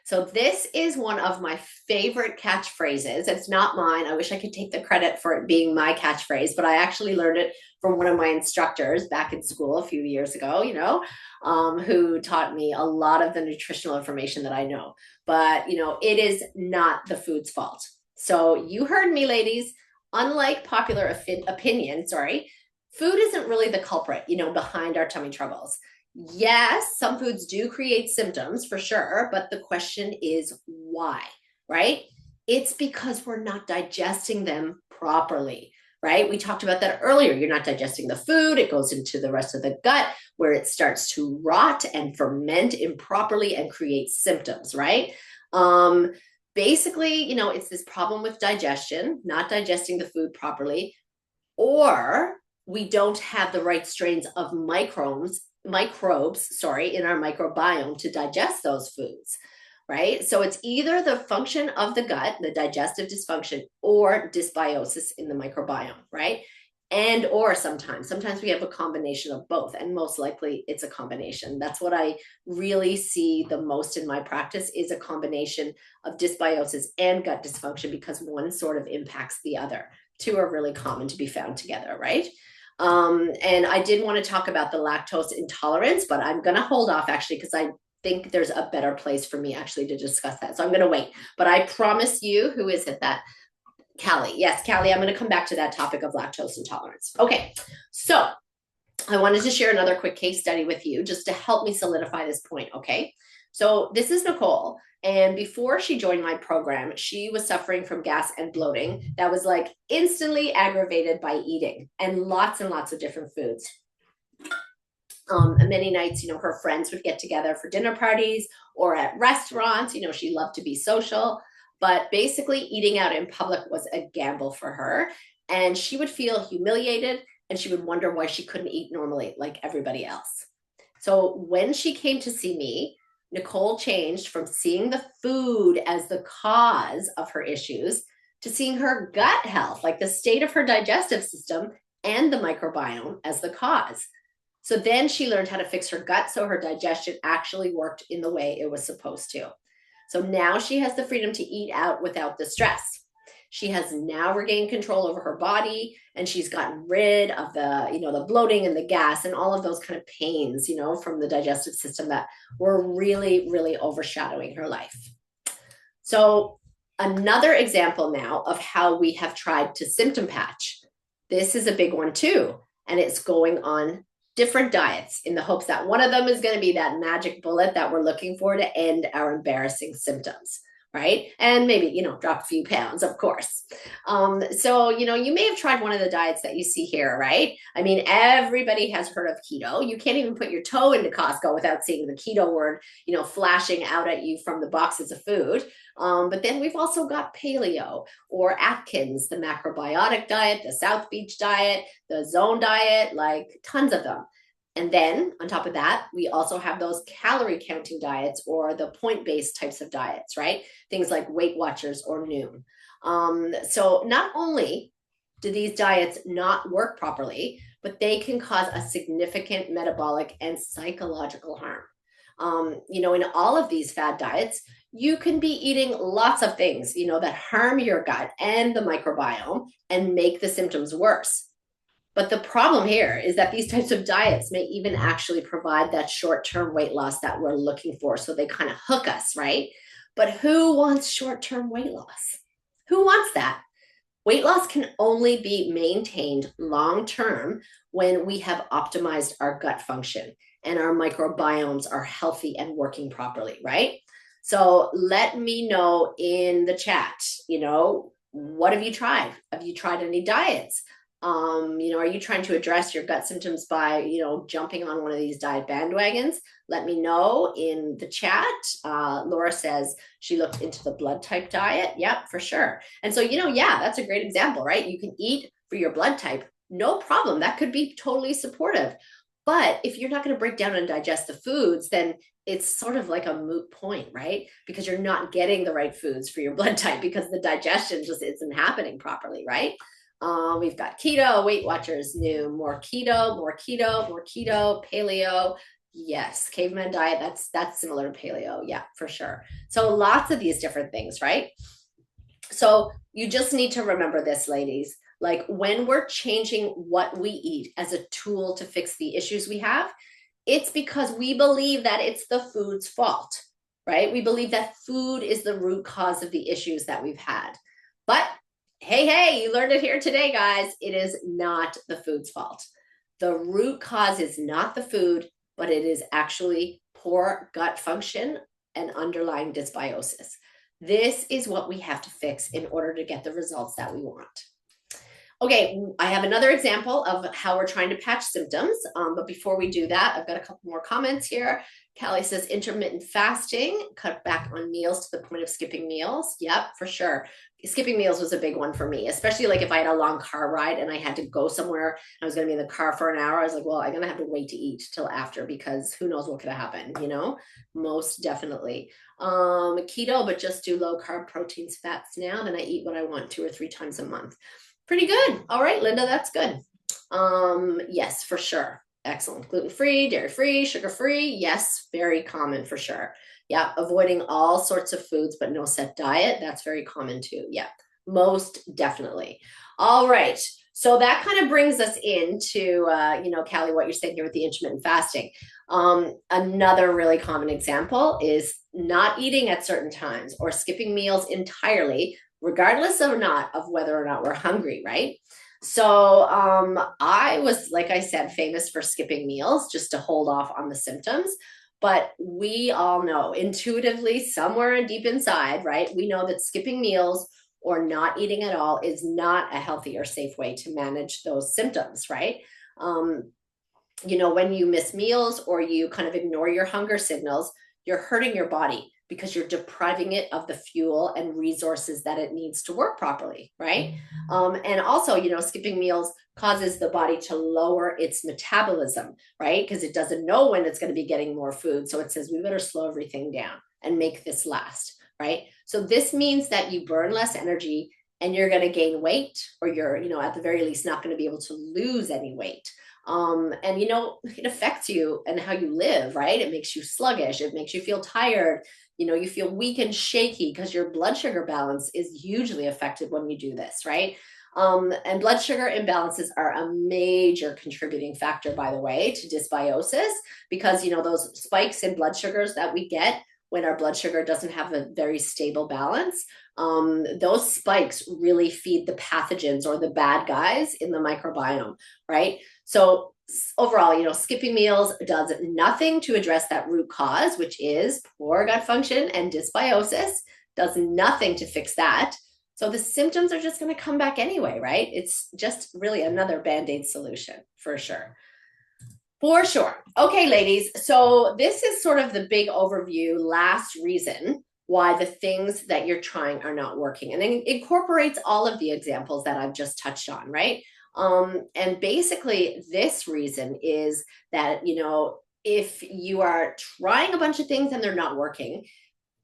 So this is one of my favorite catchphrases. It's not mine. I wish I could take the credit for it being my catchphrase, but I actually learned it from one of my instructors back in school a few years ago, who taught me a lot of the nutritional information that I know. But, it is not the food's fault. So you heard me, ladies. Unlike popular opinion, food isn't really the culprit, behind our tummy troubles. Yes, some foods do create symptoms for sure, but the question is why, right? It's because we're not digesting them properly, right? We talked about that earlier. You're not digesting the food. It goes into the rest of the gut where it starts to rot and ferment improperly and create symptoms, right? Basically, it's this problem with digestion, not digesting the food properly, or we don't have the right strains of microbes, in our microbiome to digest those foods. right? So it's either the function of the gut, the digestive dysfunction, or dysbiosis in the microbiome, right? And or sometimes we have a combination of both, and most likely it's a combination. That's what I really see the most in my practice, is a combination of dysbiosis and gut dysfunction, because one sort of impacts the other. Two are really common to be found together, right? And I did want to talk about the lactose intolerance, but I'm going to hold off actually, because I think there's a better place for me actually to discuss that. So I'm going to wait. But I promise you, who is it that Callie? Yes, Callie, I'm going to come back to that topic of lactose intolerance. Okay, so I wanted to share another quick case study with you just to help me solidify this point, okay? So this is Nicole, and before she joined my program, she was suffering from gas and bloating that was like instantly aggravated by eating and lots of different foods. And many nights, her friends would get together for dinner parties or at restaurants. She loved to be social, but basically eating out in public was a gamble for her. And she would feel humiliated, and she would wonder why she couldn't eat normally like everybody else. So when she came to see me, Nicole changed from seeing the food as the cause of her issues to seeing her gut health, like the state of her digestive system and the microbiome, as the cause. So then she learned how to fix her gut so her digestion actually worked in the way it was supposed to. So now she has the freedom to eat out without the stress. She has now regained control over her body, and she's gotten rid of the bloating and the gas and all of those kind of pains, from the digestive system that were really, really overshadowing her life. So another example now of how we have tried to symptom patch. This is a big one too, and it's going on different diets in the hopes that one of them is going to be that magic bullet that we're looking for to end our embarrassing symptoms, right? And maybe, drop a few pounds, of course. So, you may have tried one of the diets that you see here, right? I mean, everybody has heard of keto. You can't even put your toe into Costco without seeing the keto word, flashing out at you from the boxes of food. But then we've also got paleo or Atkins, the macrobiotic diet, the South Beach diet, the zone diet, like tons of them. And then on top of that, we also have those calorie counting diets or the point-based types of diets, right? Things like Weight Watchers or Noom. So not only do these diets not work properly, but they can cause a significant metabolic and psychological harm. In all of these fad diets, you can be eating lots of things, that harm your gut and the microbiome and make the symptoms worse. But the problem here is that these types of diets may even actually provide that short-term weight loss that we're looking for. So they kind of hook us, right? But who wants short-term weight loss? Who wants that? Weight loss can only be maintained long-term when we have optimized our gut function and our microbiomes are healthy and working properly, right? So let me know in the chat, what have you tried? Have you tried any diets? Are you trying to address your gut symptoms by, jumping on one of these diet bandwagons? Let me know in the chat. Laura says she looked into the blood type diet. Yep, for sure. And so, that's a great example, right? You can eat for your blood type, no problem. That could be totally supportive. But if you're not going to break down and digest the foods, then it's sort of like a moot point, right? Because you're not getting the right foods for your blood type because the digestion just isn't happening properly, right? We've got keto, Weight Watchers, new, more keto, paleo. Yes, caveman diet, that's similar to paleo. Yeah, for sure. So lots of these different things, right? So you just need to remember this, ladies. Like when we're changing what we eat as a tool to fix the issues we have, it's because we believe that it's the food's fault, right? We believe that food is the root cause of the issues that we've had. But hey, you learned it here today, guys. It is not the food's fault. The root cause is not the food, but it is actually poor gut function and underlying dysbiosis. This is what we have to fix in order to get the results that we want. Okay, I have another example of how we're trying to patch symptoms. But before we do that, I've got a couple more comments here. Callie says intermittent fasting, cut back on meals to the point of skipping meals. Yep, for sure. Skipping meals was a big one for me, especially like if I had a long car ride and I had to go somewhere, I was going to be in the car for an hour. I was like, well, I'm going to have to wait to eat till after because who knows what could have happened, you know? Most definitely. Keto, but just do low carb proteins, fats now. Then I eat what I want 2 or 3 times a month. Pretty good. All right, Linda, that's good. Yes, for sure. Excellent. Gluten-free, dairy-free, sugar-free. Yes, very common for sure. Yeah, avoiding all sorts of foods, but no set diet. That's very common too. Yeah, most definitely. All right. So that kind of brings us into, Callie, what you're saying here with the intermittent fasting. Another really common example is not eating at certain times or skipping meals entirely, regardless of whether or not we're hungry, right? So I was, like I said, famous for skipping meals just to hold off on the symptoms. But we all know intuitively, somewhere deep inside, right? We know that skipping meals or not eating at all is not a healthy or safe way to manage those symptoms, right? When you miss meals or you kind of ignore your hunger signals, you're hurting your body because you're depriving it of the fuel and resources that it needs to work properly, right? And also, skipping meals causes the body to lower its metabolism, right? Because it doesn't know when it's going to be getting more food. So it says, we better slow everything down and make this last, right? So this means that you burn less energy and you're going to gain weight, or you're, at the very least, not going to be able to lose any weight. It affects you and how you live, right? It makes you sluggish. It makes you feel tired. You feel weak and shaky because your blood sugar balance is hugely affected when you do this, right? And blood sugar imbalances are a major contributing factor, by the way, to dysbiosis, because, those spikes in blood sugars that we get when our blood sugar doesn't have a very stable balance, those spikes really feed the pathogens or the bad guys in the microbiome, right? So overall, skipping meals does nothing to address that root cause, which is poor gut function and dysbiosis, does nothing to fix that. So the symptoms are just going to come back anyway, right? It's just really another Band-Aid solution for sure. For sure. Okay, ladies. So this is sort of the big overview, last reason why the things that you're trying are not working. And it incorporates all of the examples that I've just touched on, right? And basically this reason is that, if you are trying a bunch of things and they're not working,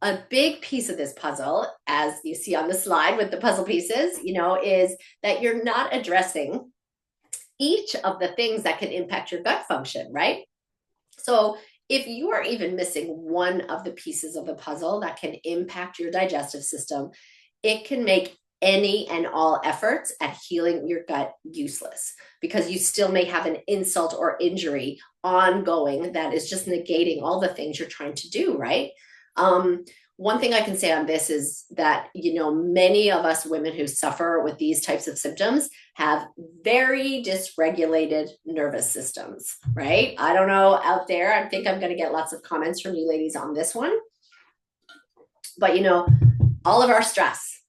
a big piece of this puzzle, as you see on the slide with the puzzle pieces, is that you're not addressing each of the things that can impact your gut function, right? So if you are even missing one of the pieces of the puzzle that can impact your digestive system, it can make any and all efforts at healing your gut useless, because you still may have an insult or injury ongoing that is just negating all the things you're trying to do, right? One thing I can say on this is that, many of us women who suffer with these types of symptoms have very dysregulated nervous systems, right? I don't know out there. I think I'm going to get lots of comments from you ladies on this one. But, all of our stress,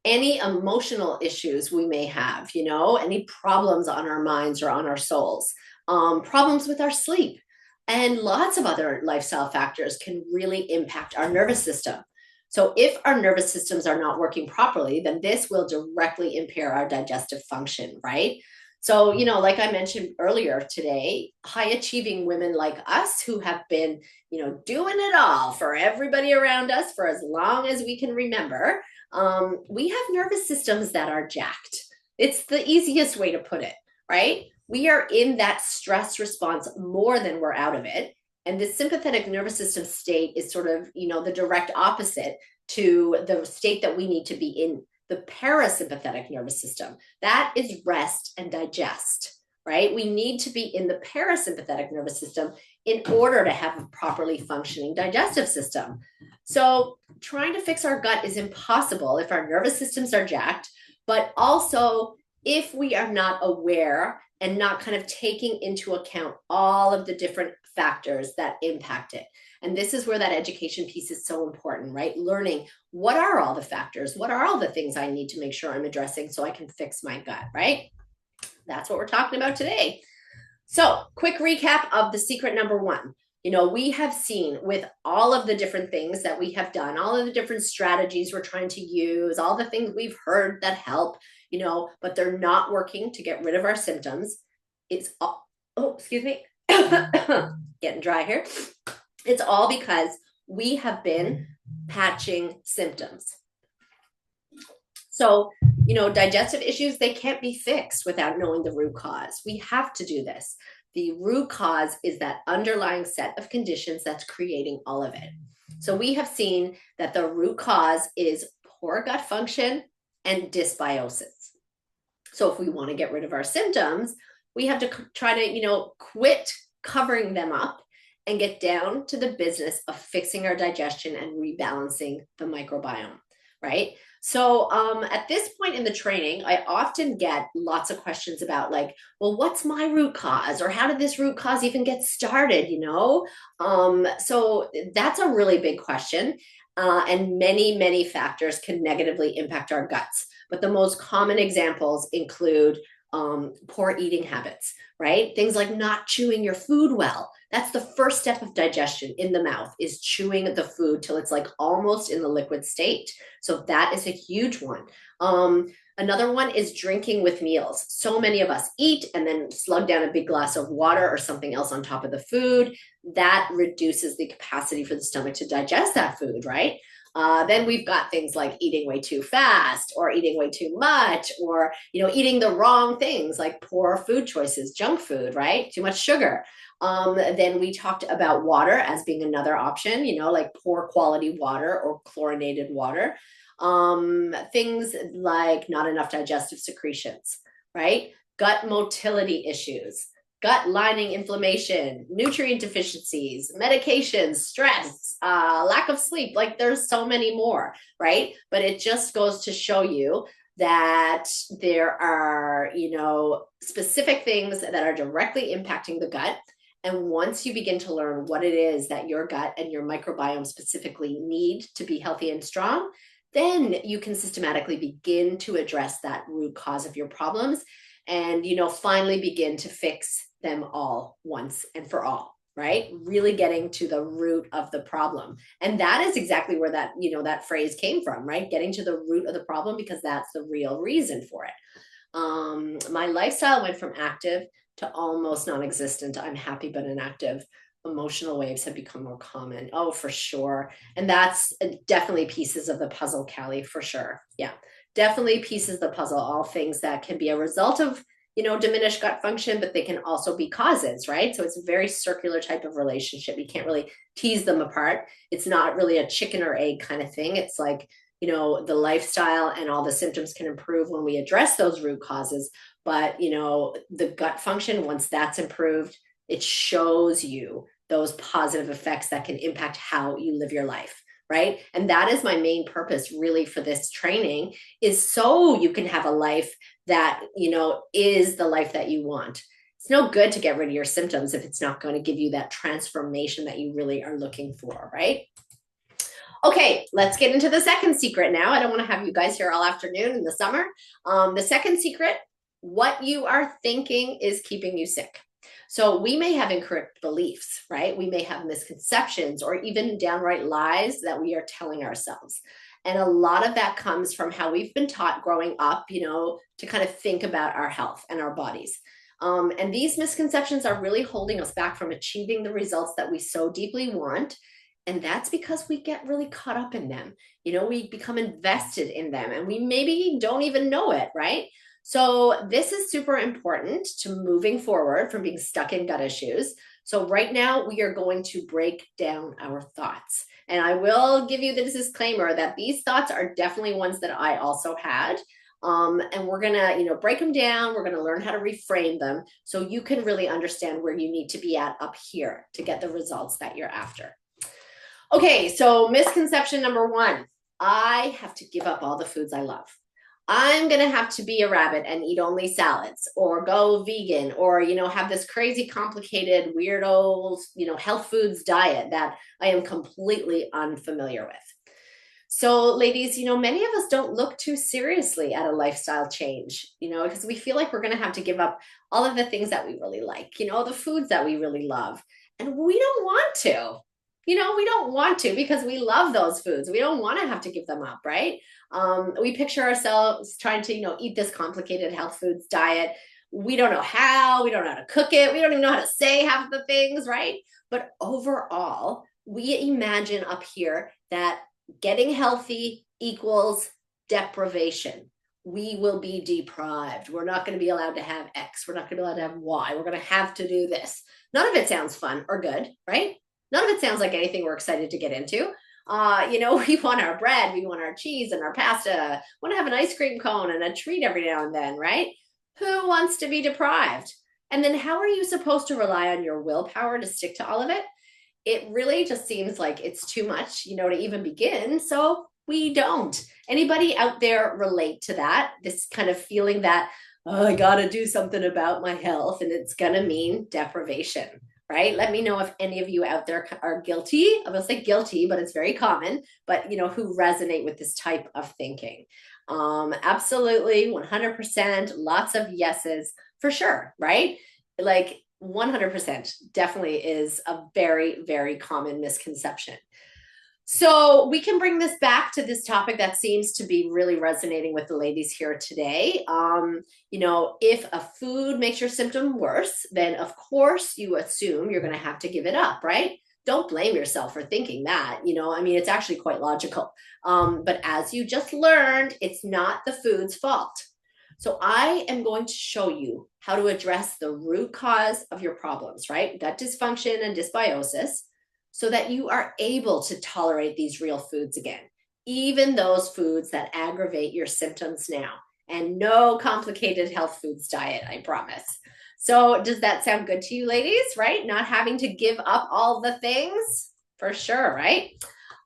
any emotional issues we may have, any problems on our minds or on our souls, problems with our sleep, and lots of other lifestyle factors can really impact our nervous system. So if our nervous systems are not working properly, then this will directly impair our digestive function, right? So, like I mentioned earlier today, high achieving women like us who have been, doing it all for everybody around us for as long as we can remember, we have nervous systems that are jacked. It's the easiest way to put it, right? We are in that stress response more than we're out of it. And the sympathetic nervous system state is sort of, the direct opposite to the state that we need to be in, the parasympathetic nervous system. That is rest and digest, right? We need to be in the parasympathetic nervous system in order to have a properly functioning digestive system. So trying to fix our gut is impossible if our nervous systems are jacked, but also if we are not aware and not kind of taking into account all of the different factors that impact it. And this is where that education piece is so important, right? Learning what are all the factors? What are all the things I need to make sure I'm addressing so I can fix my gut, right? that's what we're talking about today. So quick recap of the secret number one. We have seen with all of the different things that we have done, all of the different strategies we're trying to use, all the things we've heard that help, but they're not working to get rid of our symptoms. It's all, oh, excuse me, getting dry here. It's all because we have been patching symptoms. So, digestive issues, they can't be fixed without knowing the root cause. We have to do this. The root cause is that underlying set of conditions that's creating all of it. So we have seen that the root cause is poor gut function and dysbiosis. So if we want to get rid of our symptoms, we have to try to, quit covering them up and get down to the business of fixing our digestion and rebalancing the microbiome, right? So at this point in the training, I often get lots of questions about like, well, what's my root cause? Or how did this root cause even get started, So that's a really big question. And many, many factors can negatively impact our guts. But the most common examples include poor eating habits, right? Things like not chewing your food well. That's the first step of digestion in the mouth, is chewing the food till it's like almost in the liquid state. So that is a huge one. Another one is drinking with meals. So many of us eat and then slug down a big glass of water or something else on top of the food. That reduces the capacity for the stomach to digest that food, right? Then we've got things like eating way too fast or eating way too much, or, eating the wrong things like poor food choices, junk food, right? Too much sugar. Then we talked about water as being another option, like poor quality water or chlorinated water. Things like not enough digestive secretions, right? Gut motility issues, gut lining inflammation, nutrient deficiencies, medications, stress, lack of sleep. Like there's so many more, right? But it just goes to show you that there are, specific things that are directly impacting the gut. And once you begin to learn what it is that your gut and your microbiome specifically need to be healthy and strong, then you can systematically begin to address that root cause of your problems and, finally begin to fix them all once and for all, right? Really getting to the root of the problem. And that is exactly where that, that phrase came from, right? Getting to the root of the problem, because that's the real reason for it. My lifestyle went from active to almost non-existent. I'm happy but inactive. Emotional waves have become more common. Oh, for sure. And that's definitely pieces of the puzzle, Callie, for sure. Yeah, definitely pieces of the puzzle, all things that can be a result of, diminished gut function, but they can also be causes, right? So it's a very circular type of relationship. You can't really tease them apart. It's not really a chicken or egg kind of thing. It's like, the lifestyle and all the symptoms can improve when we address those root causes. But, the gut function, once that's improved, it shows you those positive effects that can impact how you live your life, right? And that is my main purpose really for this training, is so you can have a life that, is the life that you want. It's no good to get rid of your symptoms if it's not going to give you that transformation that you really are looking for, right? Okay, let's get into the second secret now. I don't want to have you guys here all afternoon in the summer. The second secret, what you are thinking is keeping you sick. So we may have incorrect beliefs, right? We may have misconceptions or even downright lies that we are telling ourselves. And a lot of that comes from how we've been taught growing up, to kind of think about our health and our bodies. And these misconceptions are really holding us back from achieving the results that we so deeply want. And that's because we get really caught up in them. We become invested in them and we maybe don't even know it, right? So this is super important to moving forward from being stuck in gut issues. So right now we are going to break down our thoughts. And I will give you the disclaimer that these thoughts are definitely ones that I also had. And we're going to, break them down. We're going to learn how to reframe them so you can really understand where you need to be at up here to get the results that you're after. Okay, so misconception number one, I have to give up all the foods I love. I'm going to have to be a rabbit and eat only salads or go vegan or, have this crazy complicated weirdo, health foods diet that I am completely unfamiliar with. So, ladies, many of us don't look too seriously at a lifestyle change, because we feel like we're going to have to give up all of the things that we really like, the foods that we really love. And we don't want to. We don't want to because we love those foods. We don't want to have to give them up, right? We picture ourselves trying to, eat this complicated health foods diet. We don't know how, we don't know how to cook it, we don't even know how to say half of the things, right? But overall, we imagine up here that getting healthy equals deprivation. We will be deprived. We're not going to be allowed to have X. We're not going to be allowed to have Y. We're going to have to do this. None of it sounds fun or good, right? None of it sounds like anything we're excited to get into. We want our bread, we want our cheese and our pasta, want to have an ice cream cone and a treat every now and then, right? Who wants to be deprived? And then how are you supposed to rely on your willpower to stick to all of it? It really just seems like it's too much, to even begin. So we don't. Anybody out there relate to that? This kind of feeling that, oh, I got to do something about my health and it's going to mean deprivation, right? Let me know if any of you out there are guilty. I will say guilty, but it's very common, but who resonate with this type of thinking. Absolutely, 100%, lots of yeses for sure, right? Like 100% definitely is a very, very common misconception. So we can bring this back to this topic that seems to be really resonating with the ladies here today. If a food makes your symptom worse, then of course you assume you're going to have to give it up, right? Don't blame yourself for thinking that, it's actually quite logical. But as you just learned, it's not the food's fault. So I am going to show you how to address the root cause of your problems, right? Gut dysfunction and dysbiosis, so that you are able to tolerate these real foods again, even those foods that aggravate your symptoms now. And no complicated health foods diet, I promise. So does that sound good to you, ladies, right? Not having to give up all the things? For sure, right?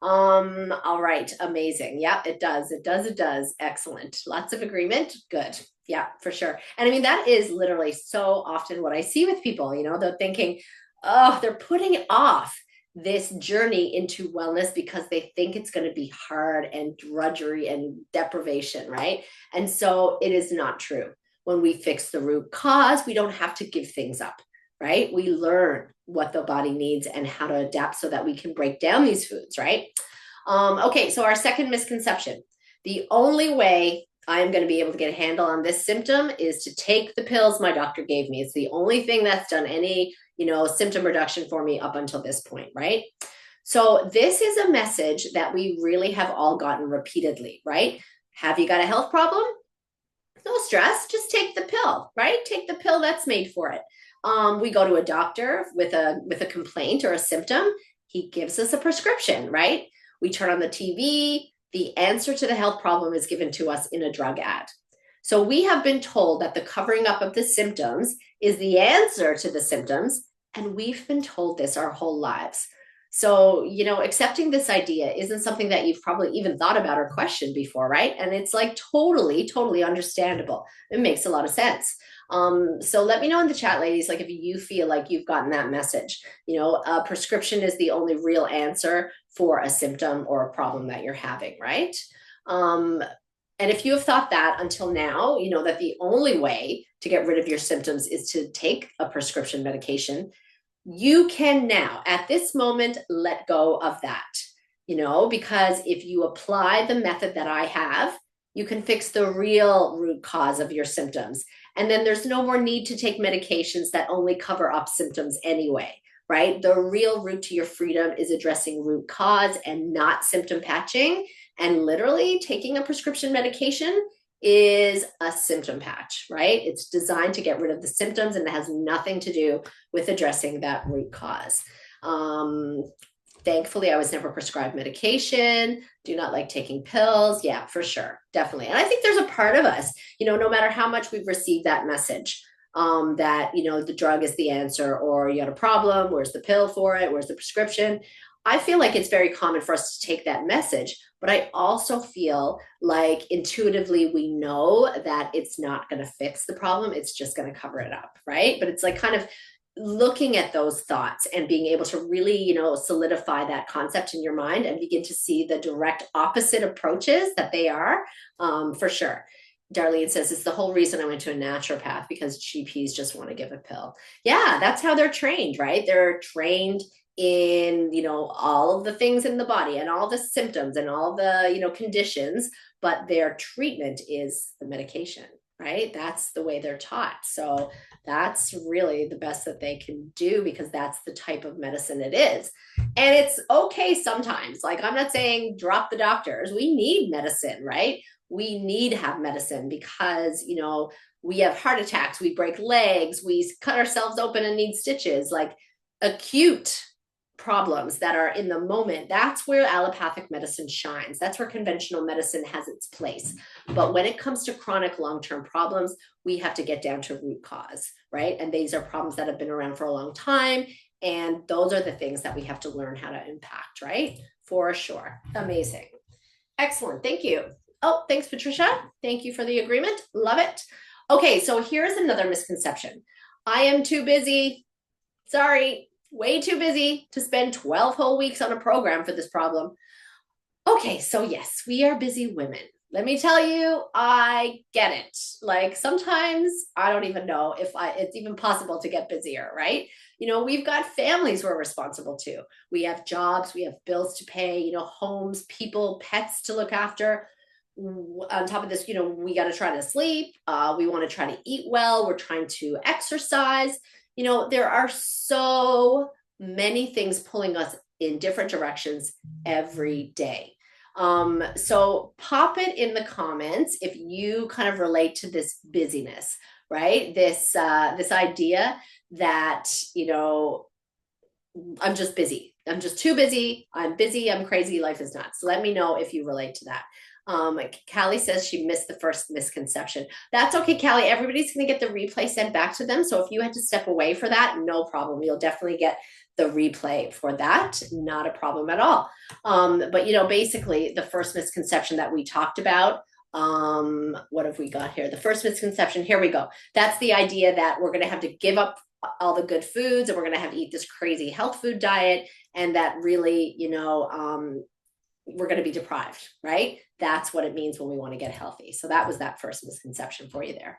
All right, amazing. Yeah, it does. It does. It does. Excellent. Lots of agreement. Good. Yeah, for sure. And that is literally so often what I see with people, they're thinking, oh, they're putting off this journey into wellness because they think it's going to be hard and drudgery and deprivation, right? And so it is not true. When we fix the root cause, we don't have to give things up, right? We learn what the body needs and how to adapt so that we can break down these foods, right? Okay, so our second misconception, the only way I'm going to be able to get a handle on this symptom is to take the pills my doctor gave me. It's the only thing that's done any, symptom reduction for me up until this point, right? So this is a message that we really have all gotten repeatedly, right? Have you got a health problem? No stress, just take the pill, right? Take the pill that's made for it. We go to a doctor with a complaint or a symptom. He gives us a prescription, right? We turn on the TV. The answer to the health problem is given to us in a drug ad. So we have been told that the covering up of the symptoms is the answer to the symptoms, and we've been told this our whole lives. So, accepting this idea isn't something that you've probably even thought about or questioned before, right? And it's like totally, totally understandable. It makes a lot of sense. So let me know in the chat, ladies, like if you feel like you've gotten that message, a prescription is the only real answer for a symptom or a problem that you're having, right? And if you have thought that until now, that the only way to get rid of your symptoms is to take a prescription medication, you can now, at this moment, let go of that, because if you apply the method that I have, you can fix the real root cause of your symptoms. And then there's no more need to take medications that only cover up symptoms anyway, right? The real route to your freedom is addressing root cause and not symptom patching. And literally taking a prescription medication is a symptom patch, right? It's designed to get rid of the symptoms and it has nothing to do with addressing that root cause. Thankfully, I was never prescribed medication, do not like taking pills. Yeah, for sure, definitely. And I think there's a part of us, no matter how much we've received that message, that, the drug is the answer, or you had a problem, where's the pill for it, where's the prescription? I feel like it's very common for us to take that message, but I also feel like intuitively we know that it's not going to fix the problem. It's just going to cover it up, right? But it's like kind of looking at those thoughts and being able to really, solidify that concept in your mind and begin to see the direct opposite approaches that they are, for sure. Darlene says it's the whole reason I went to a naturopath, because GPs just want to give a pill. Yeah, that's how they're trained, right? They're trained in, all of the things in the body and all the symptoms and all the, conditions, but their treatment is the medication, right? That's the way they're taught. So that's really the best that they can do, because that's the type of medicine it is. And it's okay sometimes. Like, I'm not saying drop the doctors. We need medicine, right? We need to have medicine because, we have heart attacks, we break legs, we cut ourselves open and need stitches, like acute problems that are in the moment. That's where allopathic medicine shines. That's where conventional medicine has its place. But when it comes to chronic long-term problems, we have to get down to root cause, right? And these are problems that have been around for a long time. And those are the things that we have to learn how to impact, right? For sure. Amazing. Excellent. Thank you. Oh, thanks, Patricia. Thank you for the agreement. Love it. Okay, so here's another misconception. I am too busy. Sorry, way too busy to spend 12 whole weeks on a program for this problem. Okay, so yes, we are busy women. Let me tell you, I get it. Like, sometimes I don't even know if it's even possible to get busier, right? We've got families we're responsible to. We have jobs, we have bills to pay, homes, people, pets to look after. On top of this, we got to try to sleep. We want to try to eat well. We're trying to exercise. There are so many things pulling us in different directions every day. So pop it in the comments if you kind of relate to this busyness, right? This idea that, I'm just busy. I'm just too busy. I'm busy. I'm crazy. Life is nuts. Let me know if you relate to that. Callie says she missed the first misconception. That's okay, Callie. Everybody's going to get the replay sent back to them. So if you had to step away for that, no problem. You'll definitely get the replay for that. Not a problem at all. But basically the first misconception that we talked about, what have we got here? The first misconception, here we go. That's the idea that we're going to have to give up all the good foods and we're going to have to eat this crazy health food diet. And that really, we're going to be deprived, right? That's what it means when we want to get healthy. So that was that first misconception for you there.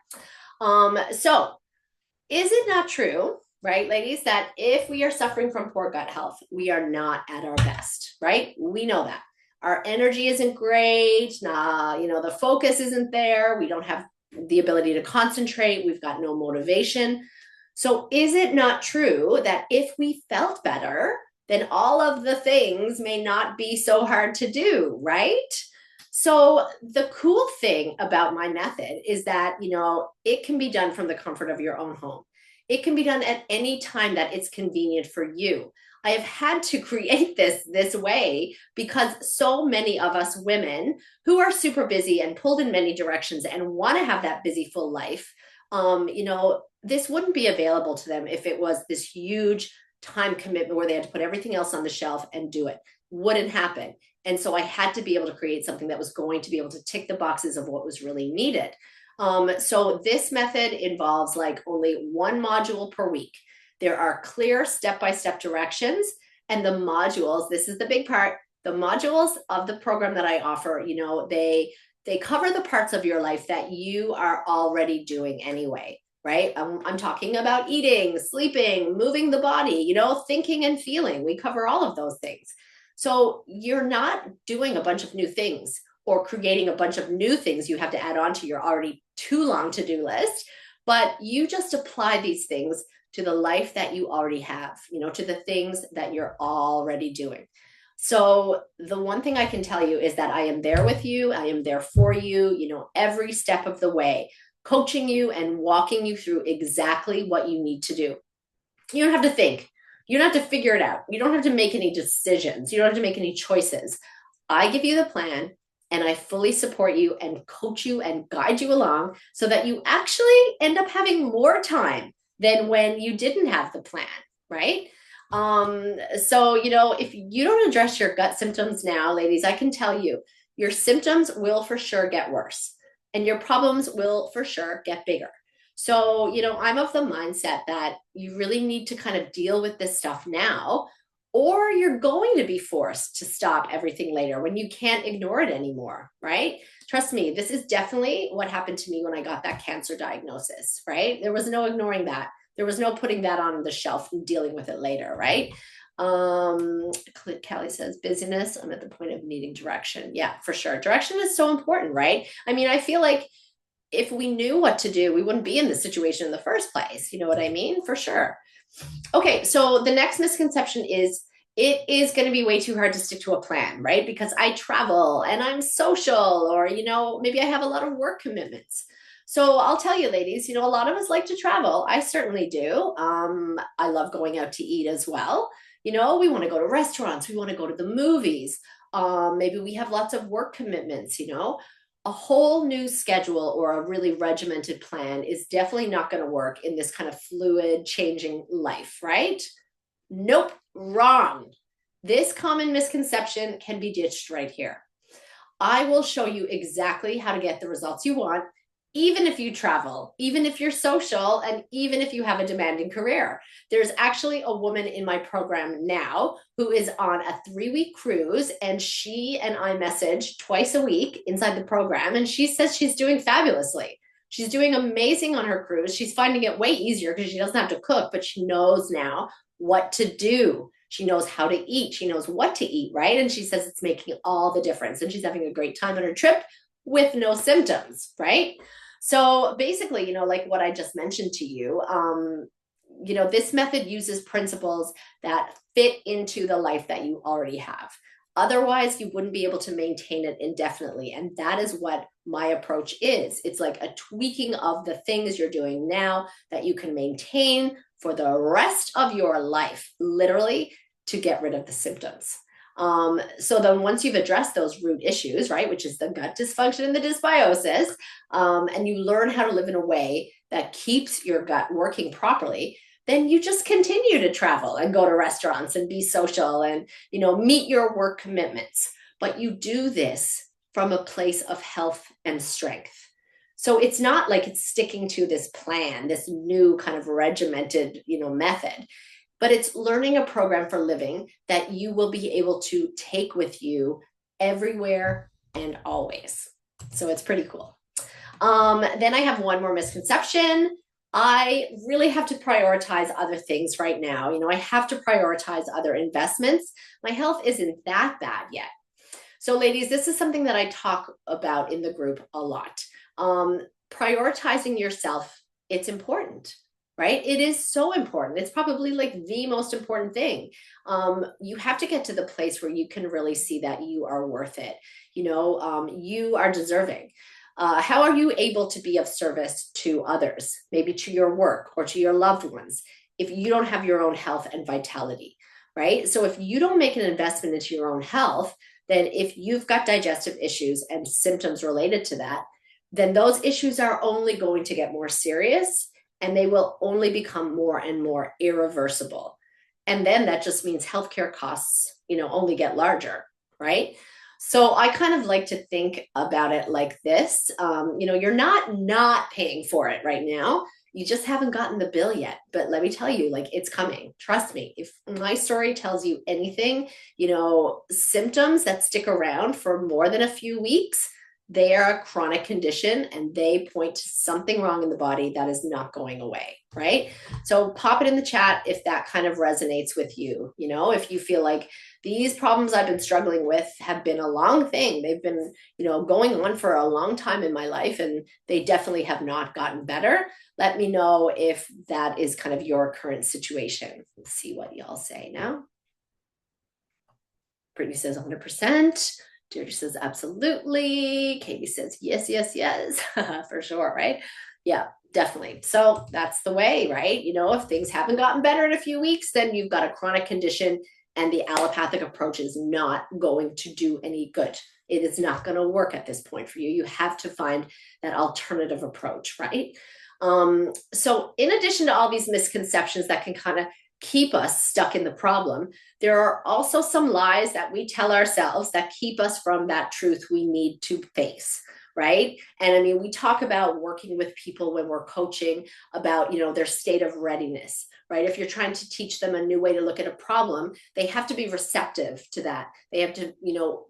So is it not true, right, ladies, that if we are suffering from poor gut health, we are not at our best, right? We know that. Our energy isn't great. The focus isn't there. We don't have the ability to concentrate. We've got no motivation. So is it not true that if we felt better, then all of the things may not be so hard to do, right? So the cool thing about my method is that, it can be done from the comfort of your own home. It can be done at any time that it's convenient for you. I have had to create this way because so many of us women who are super busy and pulled in many directions and want to have that busy, full life, this wouldn't be available to them if it was this huge time commitment where they had to put everything else on the shelf and do it. Wouldn't happen. And so I had to be able to create something that was going to be able to tick the boxes of what was really needed. So this method involves like only one module per week. There are clear step-by-step directions, and the modules, this is the big part, the modules of the program that I offer, they cover the parts of your life that you are already doing anyway. Right? I'm talking about eating, sleeping, moving the body, thinking and feeling. We cover all of those things. So you're not doing a bunch of new things or creating a bunch of new things you have to add on to your already too long to-do list, but you just apply these things to the life that you already have, to the things that you're already doing. So the one thing I can tell you is that I am there with you. I am there for you, every step of the way, coaching you and walking you through exactly what you need to do. You don't have to think. You don't have to figure it out. You don't have to make any decisions. You don't have to make any choices. I give you the plan and I fully support you and coach you and guide you along so that you actually end up having more time than when you didn't have the plan, right? So, if you don't address your gut symptoms now, ladies, I can tell you, your symptoms will for sure get worse. And your problems will for sure get bigger. So, I'm of the mindset that you really need to kind of deal with this stuff now, or you're going to be forced to stop everything later when you can't ignore it anymore, right? Trust me, this is definitely what happened to me when I got that cancer diagnosis, right? There was no ignoring that. There was no putting that on the shelf and dealing with it later, right? Callie says busyness. I'm at the point of needing direction. Yeah, for sure. Direction is so important, right? I mean, I feel like if we knew what to do, we wouldn't be in this situation in the first place. You know what I mean? For sure. Okay, so the next misconception is it is going to be way too hard to stick to a plan, right? Because I travel and I'm social, or, maybe I have a lot of work commitments. So I'll tell you, ladies, a lot of us like to travel. I certainly do. I love going out to eat as well. We want to go to restaurants, we want to go to the movies. Maybe we have lots of work commitments, a whole new schedule or a really regimented plan is definitely not going to work in this kind of fluid, changing life, right? Nope, wrong. This common misconception can be ditched right here. I will show you exactly how to get the results you want, even if you travel, even if you're social, and even if you have a demanding career. There's actually a woman in my program now who is on a 3-week cruise, and she and I message twice a week inside the program, and she says she's doing fabulously. She's doing amazing on her cruise. She's finding it way easier because she doesn't have to cook, but she knows now what to do. She knows how to eat. She knows what to eat, right? And she says it's making all the difference. And she's having a great time on her trip with no symptoms, right? So basically, like what I just mentioned to you, this method uses principles that fit into the life that you already have. Otherwise, you wouldn't be able to maintain it indefinitely. And that is what my approach is. It's like a tweaking of the things you're doing now that you can maintain for the rest of your life, literally, to get rid of the symptoms. So then once you've addressed those root issues, right, which is the gut dysfunction and the dysbiosis, and you learn how to live in a way that keeps your gut working properly, then you just continue to travel and go to restaurants and be social and, meet your work commitments. But you do this from a place of health and strength. So it's not like it's sticking to this plan, this new kind of regimented, method, but it's learning a program for living that you will be able to take with you everywhere and always. So it's pretty cool. Then I have one more misconception. I really have to prioritize other things right now. I have to prioritize other investments. My health isn't that bad yet. So ladies, this is something that I talk about in the group a lot. Prioritizing yourself, it's important, right? It is so important. It's probably like the most important thing. You have to get to the place where you can really see that you are worth it. You are deserving. How are you able to be of service to others, maybe to your work or to your loved ones, if you don't have your own health and vitality, right? So if you don't make an investment into your own health, then if you've got digestive issues and symptoms related to that, then those issues are only going to get more serious, and they will only become more and more irreversible. And then that just means healthcare costs, only get larger, right? So I kind of like to think about it like this. You're not paying for it right now. You just haven't gotten the bill yet. But let me tell you, like, it's coming. Trust me. If my story tells you anything, symptoms that stick around for more than a few weeks, they are a chronic condition, and they point to something wrong in the body that is not going away, right? So pop it in the chat if that kind of resonates with you. If you feel like these problems I've been struggling with have been a long thing. They've been, going on for a long time in my life, and they definitely have not gotten better. Let me know if that is kind of your current situation. Let's see what y'all say now. Brittany says 100%. Deirdre says, absolutely. Katie says, yes, yes, yes, for sure, right? Yeah, definitely. So that's the way, right? If things haven't gotten better in a few weeks, then you've got a chronic condition, and the allopathic approach is not going to do any good. It is not going to work at this point for you. You have to find that alternative approach, right? So in addition to all these misconceptions that can kind of keep us stuck in the problem, there are also some lies that we tell ourselves that keep us from that truth we need to face, right? And I mean, we talk about working with people when we're coaching about, their state of readiness, right? If you're trying to teach them a new way to look at a problem, they have to be receptive to that. They have to,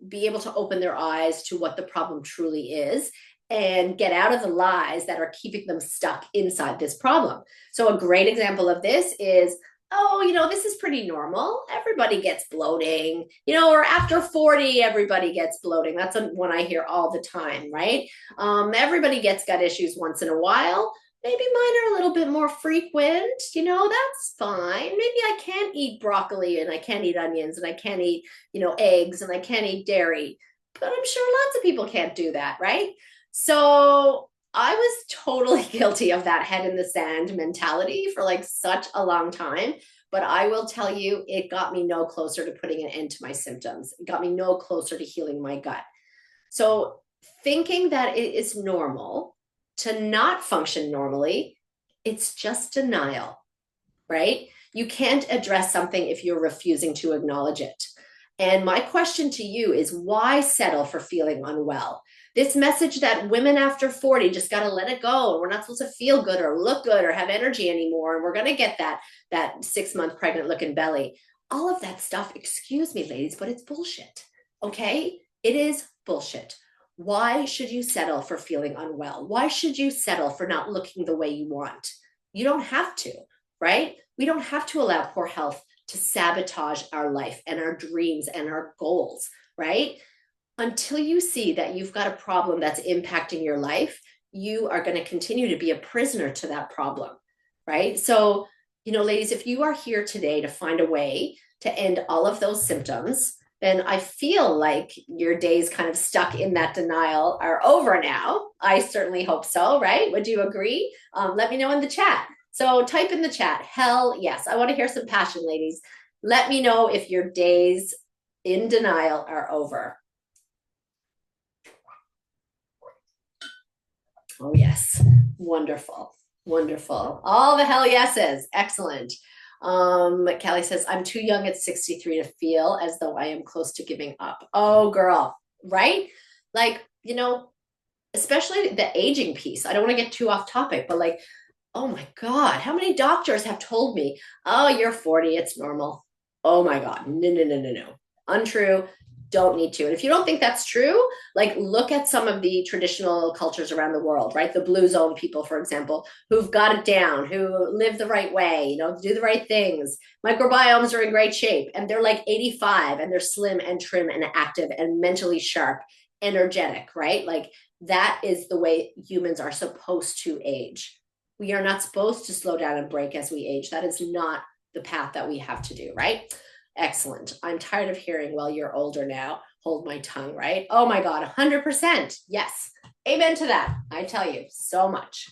be able to open their eyes to what the problem truly is and get out of the lies that are keeping them stuck inside this problem. So a great example of this is, oh, this is pretty normal. Everybody gets bloating, or after 40, everybody gets bloating. That's one I hear all the time, right? Everybody gets gut issues once in a while. Maybe mine are a little bit more frequent, that's fine. Maybe I can't eat broccoli and I can't eat onions and I can't eat, eggs and I can't eat dairy, but I'm sure lots of people can't do that, right? So I was totally guilty of that head in the sand mentality for like such a long time. But I will tell you, it got me no closer to putting an end to my symptoms. It got me no closer to healing my gut. So thinking that it is normal to not function normally, it's just denial, right? You can't address something if you're refusing to acknowledge it. And my question to you is, why settle for feeling unwell? This message that women after 40 just got to let it go. We're not supposed to feel good or look good or have energy anymore. And we're going to get that 6-month pregnant looking belly. All of that stuff, excuse me, ladies, but it's bullshit. Okay? It is bullshit. Why should you settle for feeling unwell? Why should you settle for not looking the way you want? You don't have to, right? We don't have to allow poor health to sabotage our life and our dreams and our goals, right? Until you see that you've got a problem that's impacting your life, you are going to continue to be a prisoner to that problem, right? So, ladies, if you are here today to find a way to end all of those symptoms, then I feel like your days kind of stuck in that denial are over now. I certainly hope so, right? Would you agree? Let me know in the chat. So type in the chat, hell yes. I want to hear some passion, ladies. Let me know if your days in denial are over. Oh, yes. Wonderful. Wonderful. All the hell yeses. Excellent. Callie says, I'm too young at 63 to feel as though I am close to giving up. Oh, girl. Right? Like, especially the aging piece. I don't want to get too off topic, but like, oh my God, how many doctors have told me, oh, you're 40, it's normal. Oh my God. No. Untrue. Don't need to. And if you don't think that's true, like look at some of the traditional cultures around the world, right? The blue zone people, for example, who've got it down, who live the right way, do the right things. Microbiomes are in great shape and they're like 85 and they're slim and trim and active and mentally sharp, energetic, right? Like that is the way humans are supposed to age. We are not supposed to slow down and break as we age. That is not the path that we have to do, right? Excellent. I'm tired of hearing, well, you're older now. Hold my tongue, right? Oh my God, 100%. Yes. Amen to that. I tell you so much.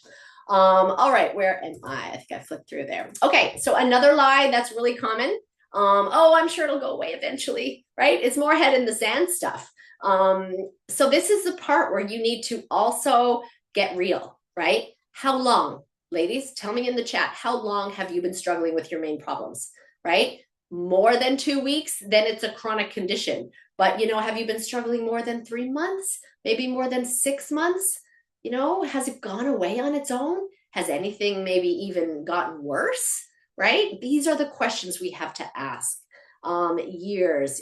All right, where am I? I think I flipped through there. Okay, so another lie that's really common. Oh, I'm sure it'll go away eventually, right? It's more head in the sand stuff. So this is the part where you need to also get real, right? How long? Ladies, tell me in the chat, how long have you been struggling with your main problems, right? More than 2 weeks, then it's a chronic condition. But, have you been struggling more than 3 months? Maybe more than 6 months? Has it gone away on its own? Has anything maybe even gotten worse, right? These are the questions we have to ask. Years,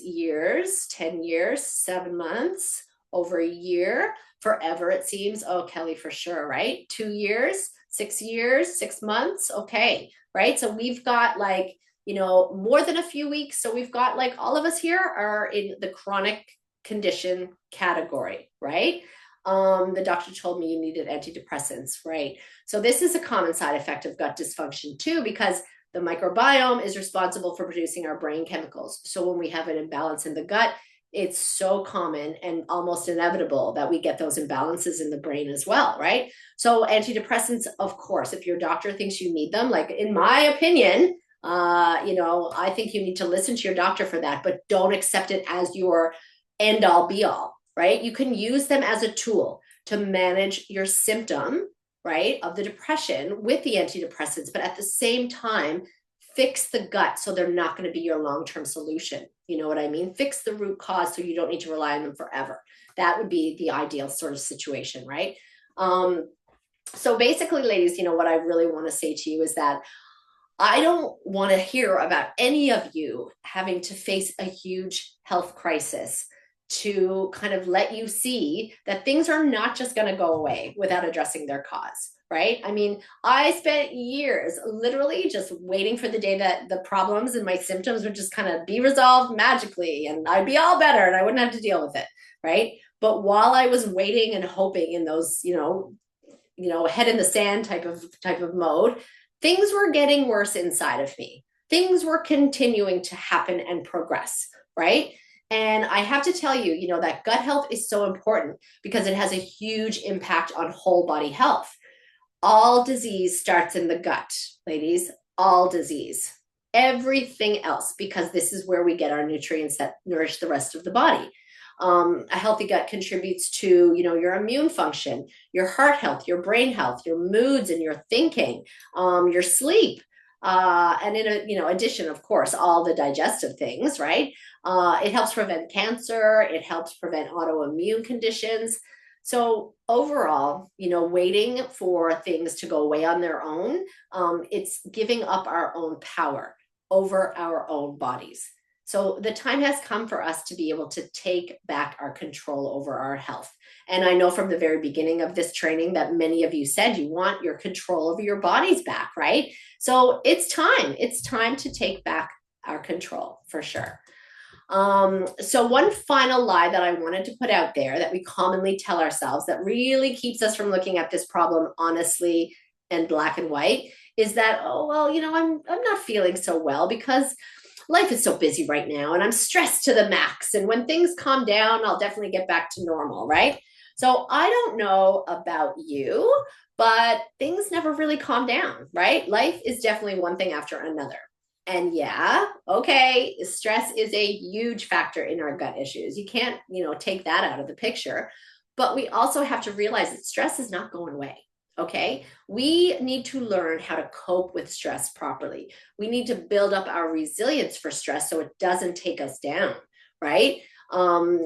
10 years, 7 months, over a year, forever it seems. Oh, Kelly, for sure, right? 2 years, 6 years, 6 months. Okay, right? So we've got like, more than a few weeks. So we've got like all of us here are in the chronic condition category, right? The doctor told me you needed antidepressants, right? So this is a common side effect of gut dysfunction too, because the microbiome is responsible for producing our brain chemicals. So when we have an imbalance in the gut, it's so common and almost inevitable that we get those imbalances in the brain as well, right? So antidepressants, of course, if your doctor thinks you need them, like in my opinion, I think you need to listen to your doctor for that, but don't accept it as your end all be all, right? You can use them as a tool to manage your symptom, right, of the depression with the antidepressants, but at the same time, fix the gut so they're not going to be your long-term solution. You know what I mean? Fix the root cause so you don't need to rely on them forever. That would be the ideal sort of situation, right? So basically, ladies, what I really want to say to you is that I don't want to hear about any of you having to face a huge health crisis to kind of let you see that things are not just going to go away without addressing their cause, right? I mean, I spent years literally just waiting for the day that the problems and my symptoms would just kind of be resolved magically and I'd be all better and I wouldn't have to deal with it, right? But while I was waiting and hoping in those, head in the sand type of mode, things were getting worse inside of me. Things were continuing to happen and progress, right? And I have to tell you, that gut health is so important because it has a huge impact on whole body health. All disease starts in the gut, ladies, all disease. Everything else, because this is where we get our nutrients that nourish the rest of the body. A healthy gut contributes to, your immune function, your heart health, your brain health, your moods and your thinking, your sleep. And in addition, of course, all the digestive things, right? It helps prevent cancer. It helps prevent autoimmune conditions. So overall, waiting for things to go away on their own, it's giving up our own power over our own bodies. So the time has come for us to be able to take back our control over our health. And I know from the very beginning of this training that many of you said you want your control over your bodies back, right? So it's time. It's time to take back our control for sure. So one final lie that I wanted to put out there that we commonly tell ourselves that really keeps us from looking at this problem honestly and black and white is that, oh, well, I'm not feeling so well because life is so busy right now and I'm stressed to the max. And when things calm down, I'll definitely get back to normal, right? So I don't know about you, but things never really calm down, right? Life is definitely one thing after another. And yeah, okay, stress is a huge factor in our gut issues. You can't, take that out of the picture. But we also have to realize that stress is not going away. Okay, we need to learn how to cope with stress properly. We need to build up our resilience for stress so it doesn't take us down, right?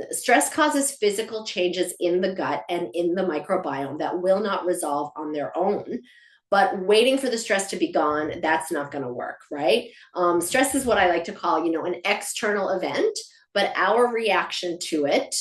Stress causes physical changes in the gut and in the microbiome that will not resolve on their own. But waiting for the stress to be gone, that's not going to work, right? Stress is what I like to call, an external event, but our reaction to it,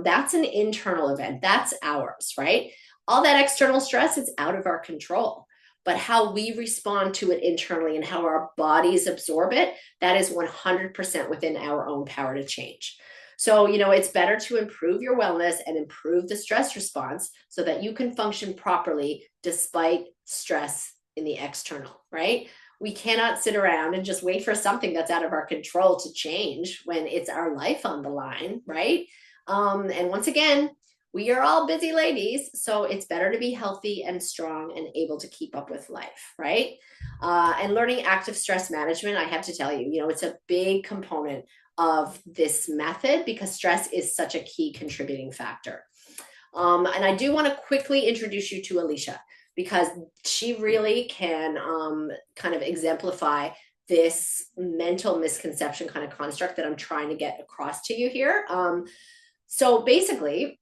that's an internal event. That's ours, right? All that external stress is out of our control, but how we respond to it internally and how our bodies absorb it, that is 100% within our own power to change. So, it's better to improve your wellness and improve the stress response so that you can function properly despite stress in the external, right? We cannot sit around and just wait for something that's out of our control to change when it's our life on the line, right? And once again, we are all busy ladies, so it's better to be healthy and strong and able to keep up with life, right? And learning active stress management, I have to tell you, it's a big component of this method because stress is such a key contributing factor. And I do want to quickly introduce you to Alicia because she really can kind of exemplify this mental misconception kind of construct that I'm trying to get across to you here. So basically,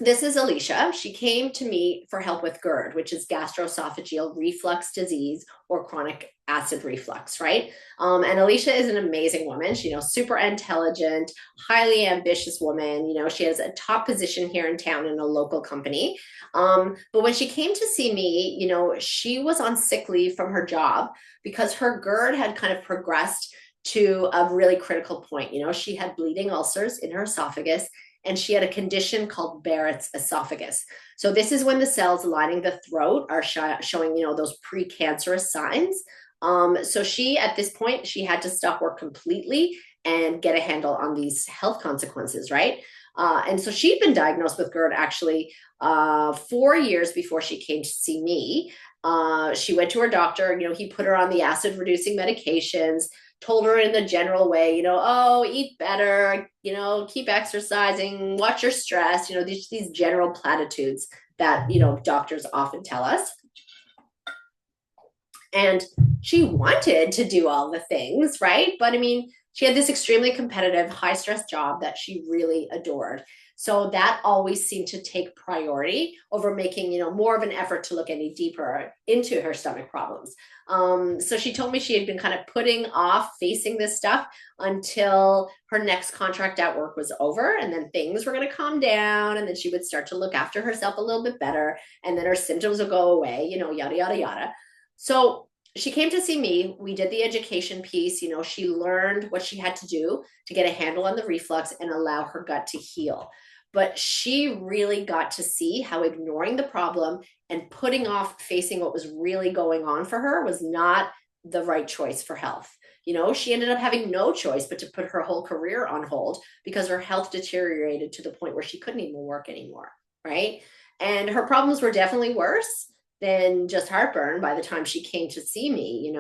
this is Alicia. She came to me for help with GERD, which is gastroesophageal reflux disease or chronic acid reflux, right? And Alicia is an amazing woman. She's, super intelligent, highly ambitious woman. She has a top position here in town in a local company. But when she came to see me, she was on sick leave from her job because her GERD had kind of progressed to a really critical point. She had bleeding ulcers in her esophagus and she had a condition called Barrett's esophagus. So this is when the cells lining the throat are showing, those precancerous signs. So she, at this point, she had to stop work completely and get a handle on these health consequences, right? And so she'd been diagnosed with GERD actually 4 years before she came to see me. She went to her doctor, he put her on the acid reducing medications, told her in the general way, eat better, keep exercising, watch your stress, these general platitudes that, doctors often tell us. And she wanted to do all the things, right? But she had this extremely competitive, high stress job that she really adored. So that always seemed to take priority over making, more of an effort to look any deeper into her stomach problems. So she told me she had been kind of putting off facing this stuff until her next contract at work was over, and then things were going to calm down, and then she would start to look after herself a little bit better, and then her symptoms would go away, yada, yada, yada. So she came to see me. We did the education piece. She learned what she had to do to get a handle on the reflux and allow her gut to heal. But she really got to see how ignoring the problem and putting off facing what was really going on for her was not the right choice for health. She ended up having no choice but to put her whole career on hold because her health deteriorated to the point where she couldn't even work anymore, right? And her problems were definitely worse than just heartburn by the time she came to see me,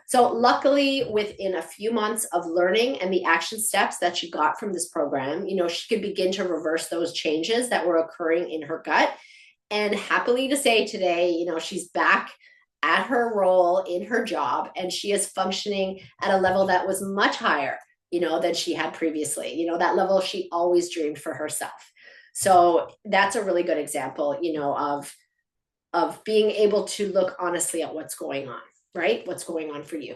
So luckily, within a few months of learning and the action steps that she got from this program, she could begin to reverse those changes that were occurring in her gut. And happily to say today, she's back at her role in her job, and she is functioning at a level that was much higher, than she had previously, that level she always dreamed for herself. So that's a really good example, of being able to look honestly at what's going on, right? What's going on for you.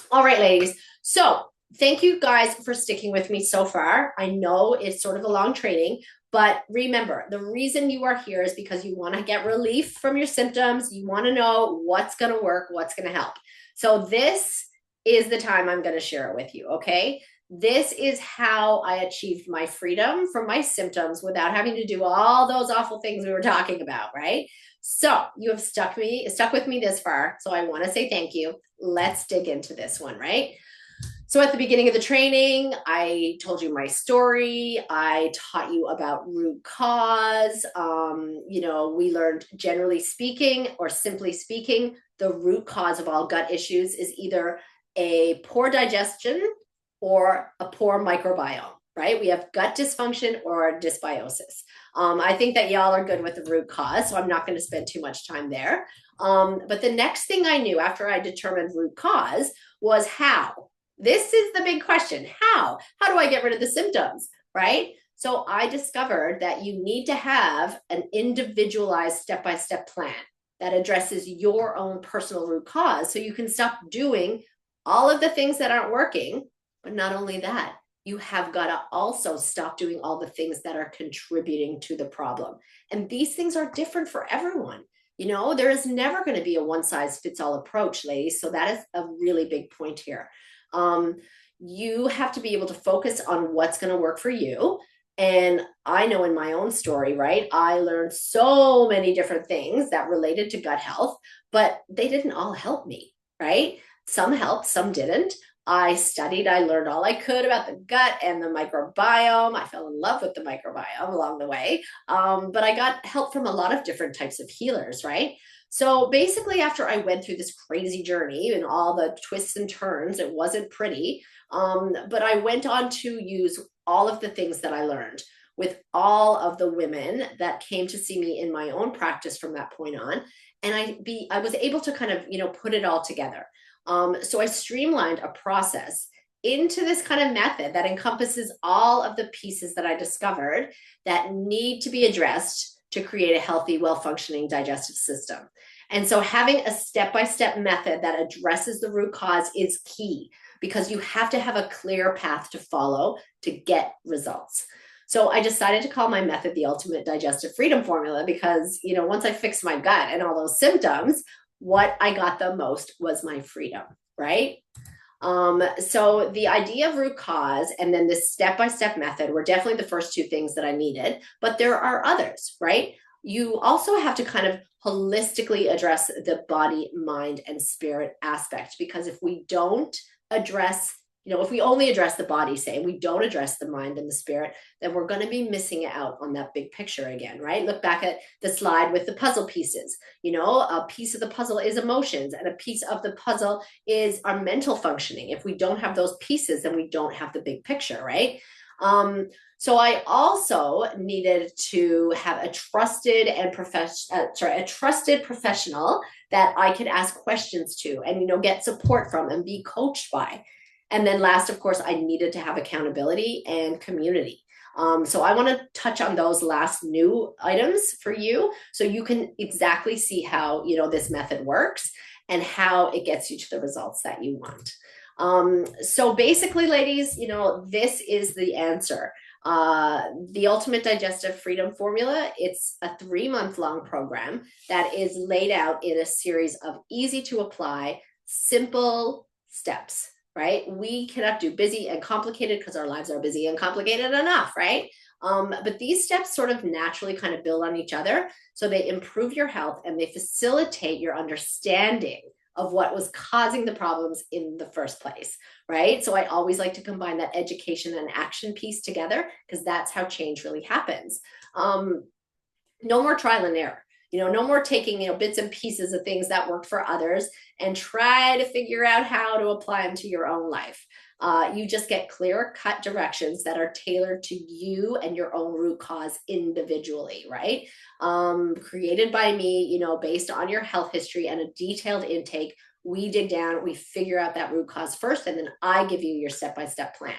All right, ladies. So thank you guys for sticking with me so far. I know it's sort of a long training, but remember, the reason you are here is because you want to get relief from your symptoms. You want to know what's going to work, what's going to help. So this is the time I'm going to share it with you, okay? This is how I achieved my freedom from my symptoms without having to do all those awful things we were talking about, right? So you have stuck with me this far. So I want to say thank you. Let's dig into this one, right? So at the beginning of the training, I told you my story. I taught you about root cause. We learned, generally speaking, or simply speaking, the root cause of all gut issues is either a poor digestion or a poor microbiome, right? We have gut dysfunction or dysbiosis. I think that y'all are good with the root cause, so I'm not going to spend too much time there. But the next thing I knew after I determined root cause was how. This is the big question. How? How do I get rid of the symptoms, right? So I discovered that you need to have an individualized step-by-step plan that addresses your own personal root cause so you can stop doing all of the things that aren't working. But not only that, you have got to also stop doing all the things that are contributing to the problem. And these things are different for everyone. There is never going to be a one-size-fits-all approach, ladies. So that is a really big point here. You have to be able to focus on what's going to work for you. And I know in my own story, right, I learned so many different things that related to gut health, but they didn't all help me, right? Some helped, some didn't. I studied, I learned all I could about the gut and the microbiome. I fell in love with the microbiome along the way. But I got help from a lot of different types of healers, right? So basically, after I went through this crazy journey and all the twists and turns, it wasn't pretty. But I went on to use all of the things that I learned with all of the women that came to see me in my own practice from that point on. And I was able to kind of, put it all together. So I streamlined a process into this kind of method that encompasses all of the pieces that I discovered that need to be addressed to create a healthy, well-functioning digestive system. And so having a step-by-step method that addresses the root cause is key because you have to have a clear path to follow to get results. So I decided to call my method the Ultimate Digestive Freedom Formula because, once I fixed my gut and all those symptoms, what I got the most was my freedom, right? So the idea of root cause and then this step-by-step method were definitely the first two things that I needed, but there are others, right? You also have to kind of holistically address the body, mind, and spirit aspect, because if we don't address, if we only address the body, say, and we don't address the mind and the spirit, then we're going to be missing out on that big picture again, right? Look back at the slide with the puzzle pieces. A piece of the puzzle is emotions, and a piece of the puzzle is our mental functioning. If we don't have those pieces, then we don't have the big picture, right? So I also needed to have a trusted professional that I could ask questions to and, get support from and be coached by. And then last, of course, I needed to have accountability and community. So I want to touch on those last new items for you so you can exactly see how, this method works and how it gets you to the results that you want. So basically, ladies, this is the answer. The Ultimate Digestive Freedom Formula, it's a 3-month long program that is laid out in a series of easy to apply, simple steps, right? We cannot do busy and complicated because our lives are busy and complicated enough, right? But these steps sort of naturally kind of build on each other. So they improve your health and they facilitate your understanding of what was causing the problems in the first place, right? So I always like to combine that education and action piece together because that's how change really happens. No more trial and error. No more taking, bits and pieces of things that worked for others and try to figure out how to apply them to your own life. You just get clear cut directions that are tailored to you and your own root cause individually, right? Created by me, based on your health history and a detailed intake. We dig down, we figure out that root cause first, and then I give you your step-by-step plan.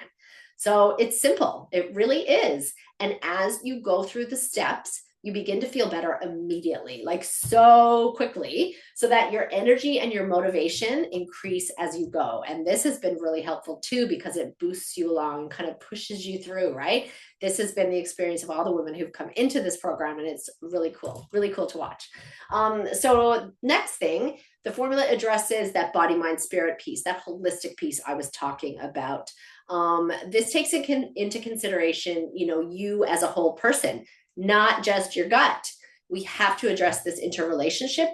So it's simple. It really is. And as you go through the steps, you begin to feel better immediately, like so quickly, so that your energy and your motivation increase as you go. And this has been really helpful too, because it boosts you along, kind of pushes you through, right? This has been the experience of all the women who've come into this program, and it's really cool to watch. So next thing, the formula addresses that body, mind, spirit piece, that holistic piece I was talking about. This takes into consideration, you as a whole person, not just your gut. We have to address this interrelationship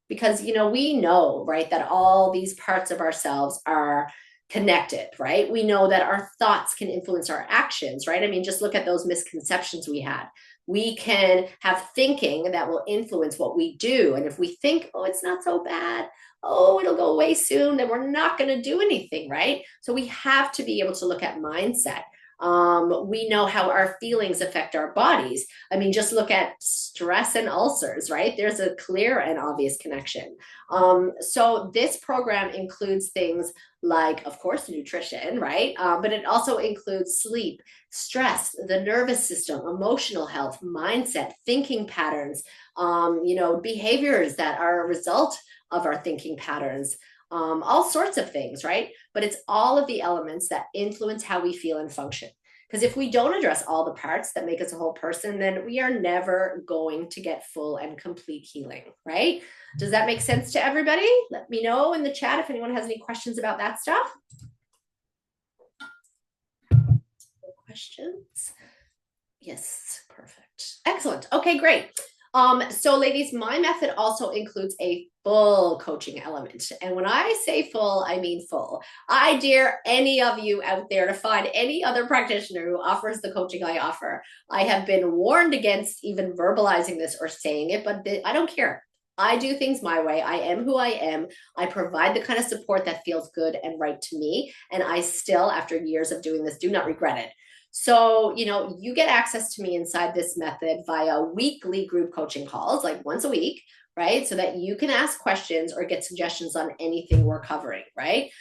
because, we know, right, that all these parts of ourselves are connected, right? We know that our thoughts can influence our actions, right? I mean, just look at those misconceptions we had. We can have thinking that will influence what we do. And if we think, oh, it's not so bad, oh, it'll go away soon, then we're not going to do anything, right? So we have to be able to look at mindset. We know how our feelings affect our bodies. I mean, just look at stress and ulcers, right? There's a clear and obvious connection. So this program includes things like, of course, nutrition, right? But it also includes sleep, stress, the nervous system, emotional health, mindset, thinking patterns, behaviors that are a result of our thinking patterns. All sorts of things, right? But it's all of the elements that influence how we feel and function. Because if we don't address all the parts that make us a whole person, then we are never going to get full and complete healing, right? Does that make sense to everybody? Let me know in the chat if anyone has any questions about that stuff. Questions? Yes, perfect. Excellent. Okay, great. So ladies, my method also includes a full coaching element. And when I say full, I mean full. I dare any of you out there to find any other practitioner who offers the coaching I offer. I have been warned against even verbalizing this or saying it, but I don't care. I do things my way. I am who I am. I provide the kind of support that feels good and right to me. And I still, after years of doing this, do not regret it. So, you get access to me inside this method via weekly group coaching calls, like once a week, right? So that you can ask questions or get suggestions on anything we're covering, right?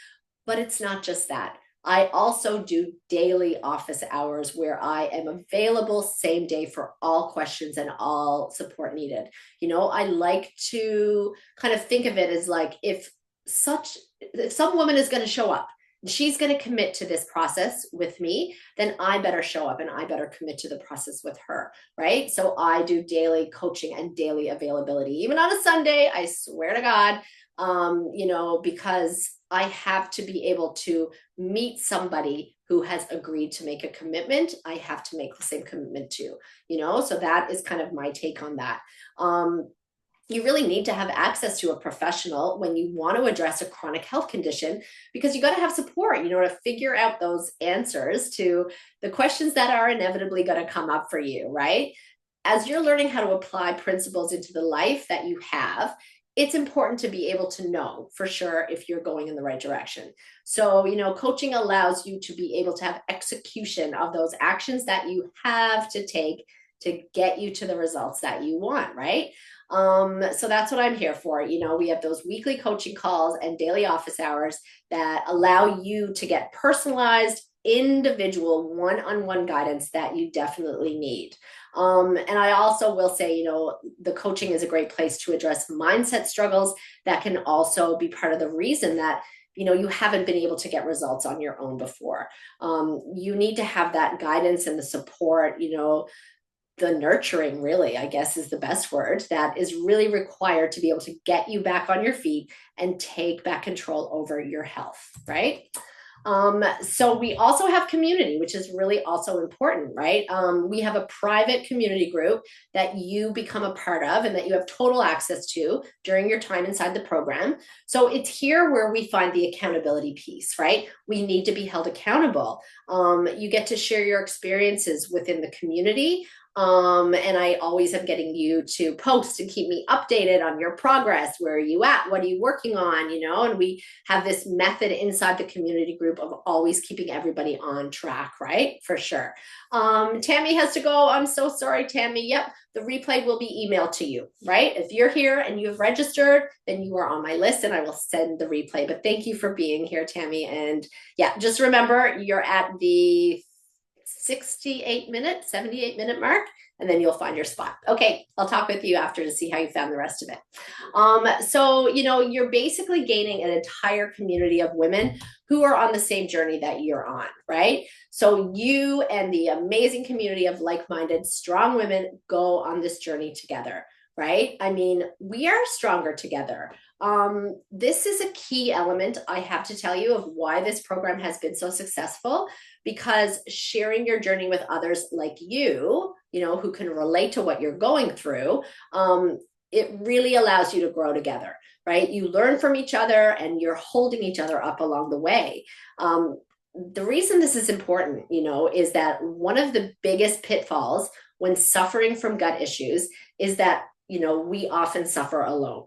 But it's not just that. I also do daily office hours where I am available same day for all questions and all support needed. I like to kind of think of it as like, if some woman is going to show up, she's going to commit to this process with me, then I better show up and I better commit to the process with her, right? So I do daily coaching and daily availability, even on a Sunday, I swear to God, because I have to be able to meet somebody who has agreed to make a commitment. I have to make the same commitment too, so that is kind of my take on that. You really need to have access to a professional when you want to address a chronic health condition, because you got to have support, to figure out those answers to the questions that are inevitably going to come up for you, right? As you're learning how to apply principles into the life that you have, it's important to be able to know for sure if you're going in the right direction. So, coaching allows you to be able to have execution of those actions that you have to take to get you to the results that you want, right? So that's what I'm here for. We have those weekly coaching calls and daily office hours that allow you to get personalized individual one-on-one guidance that you definitely need. And I also will say, the coaching is a great place to address mindset struggles that can also be part of the reason that you haven't been able to get results on your own before. You need to have that guidance and the support, the nurturing, really, I guess is the best word, that is really required to be able to get you back on your feet and take back control over your health, right? So we also have community, which is really also important, right? We have a private community group that you become a part of and that you have total access to during your time inside the program. So it's here where we find the accountability piece, right? We need to be held accountable. You get to share your experiences within the community. And I always am getting you to post and keep me updated on your progress. Where are you at? What are you working on? And we have this method inside the community group of always keeping everybody on track, right? For sure. Tammy has to go. I'm so sorry, Tammy. Yep. The replay will be emailed to you, right? If you're here and you have registered, then you are on my list and I will send the replay. But thank you for being here, Tammy. And yeah, just remember you're at the 78 minute mark, and then you'll find your spot. Okay, I'll talk with you after to see how you found the rest of it. So, you're basically gaining an entire community of women who are on the same journey that you're on, right? So you and the amazing community of like-minded, strong women go on this journey together, right? I mean, we are stronger together. This is a key element, I have to tell you, of why this program has been so successful, because sharing your journey with others like you, who can relate to what you're going through, it really allows you to grow together, right? You learn from each other and you're holding each other up along the way. The reason this is important, is that one of the biggest pitfalls when suffering from gut issues is that, we often suffer alone.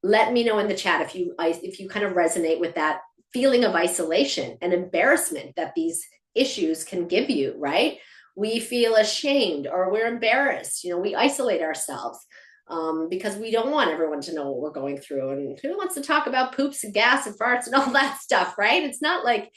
Let me know in the chat if you kind of resonate with that feeling of isolation and embarrassment that these issues can give you, right? We feel ashamed or we're embarrassed. We isolate ourselves because we don't want everyone to know what we're going through. And who wants to talk about poops and gas and farts and all that stuff, right? It's not like,